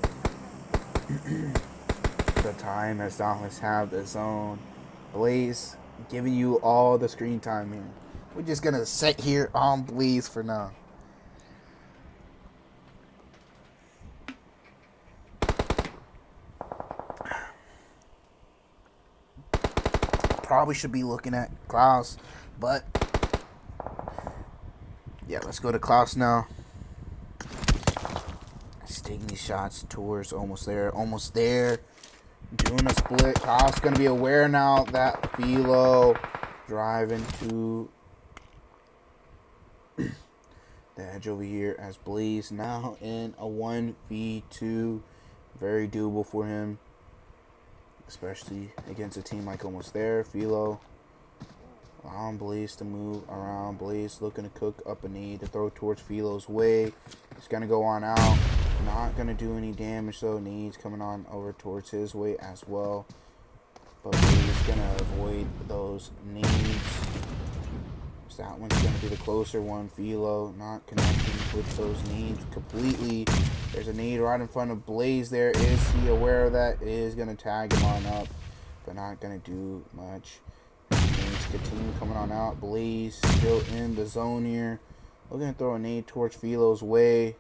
the time as Dauntless have the zone. Blaze giving you all the screen time here. We're just gonna sit here on Blaze for now. Probably should be looking at Klaus, but yeah, let's go to Klaus now. He's taking these shots towards almost there, doing a split. Klaus gonna be aware now that Philo driving to the edge over here as Blaze now in a 1v2, very doable for him. Especially against a team like almost there. Philo allowing Blaze to move around. Blaze looking to cook up a nade to throw towards Philo's way. He's going to go on out. Not going to do any damage though. Nades coming on over towards his way as well. But Blaze going to avoid those nades. So that one's going to be the closer one. Philo not connecting with those nades completely. There's a nade right in front of Blaze there. Is he aware of that? Is going to tag him on up, but not going to do much. Nades continue coming on out. Blaze still in the zone here. Looking to throw a nade towards Philo's way.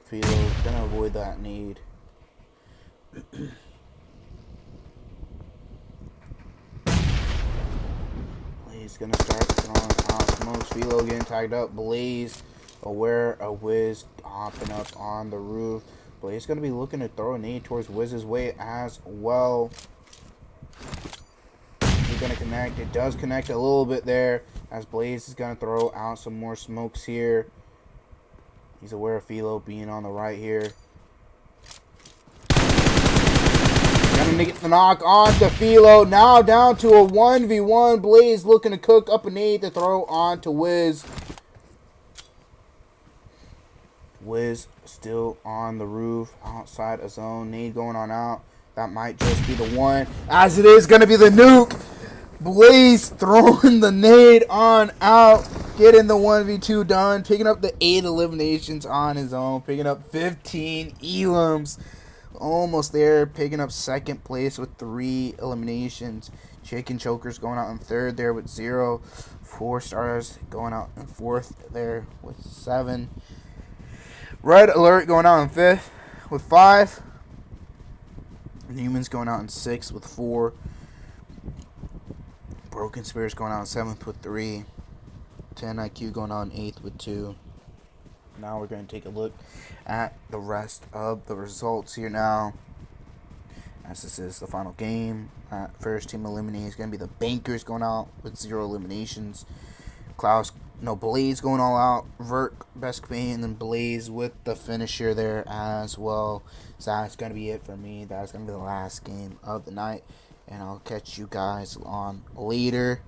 Philo going to avoid that nade. Blaze going to start throwing out smokes. Philo getting tagged up. Blaze aware of Wiz hopping up on the roof. Blaze going to be looking to throw a nade towards Wiz's way as well. Is going to connect? It does connect a little bit there as Blaze is going to throw out some more smokes here. He's aware of Philo being on the right here. Going to get the knock on to Philo. Now down to a 1v1. Blaze looking to cook up a nade to throw on to Wiz. Wiz still on the roof outside a zone. Nade going on out. That might just be the one. As it is going to be the nuke. Blaze throwing the nade on out. Getting the 1v2 done. Picking up the 8 eliminations on his own. Picking up 15 elims. almost there, picking up second place with 3 eliminations. Chicken Chokers going out in third there with 0. 4 stars going out in fourth there with 7. Red Alert going out in fifth with 5. Newman's going out in sixth with 4. Broken Spirits going out in seventh with 3. 10 IQ going out in eighth with 2. Now we're going to take a look at the rest of the results here now, as this is the final game. First team eliminated is going to be the Bankers going out with 0 eliminations. Blaze going all out. Vert, best companion, and then Blaze with the finisher there as well. So that's going to be it for me. That's going to be the last game of the night, and I'll catch you guys on later.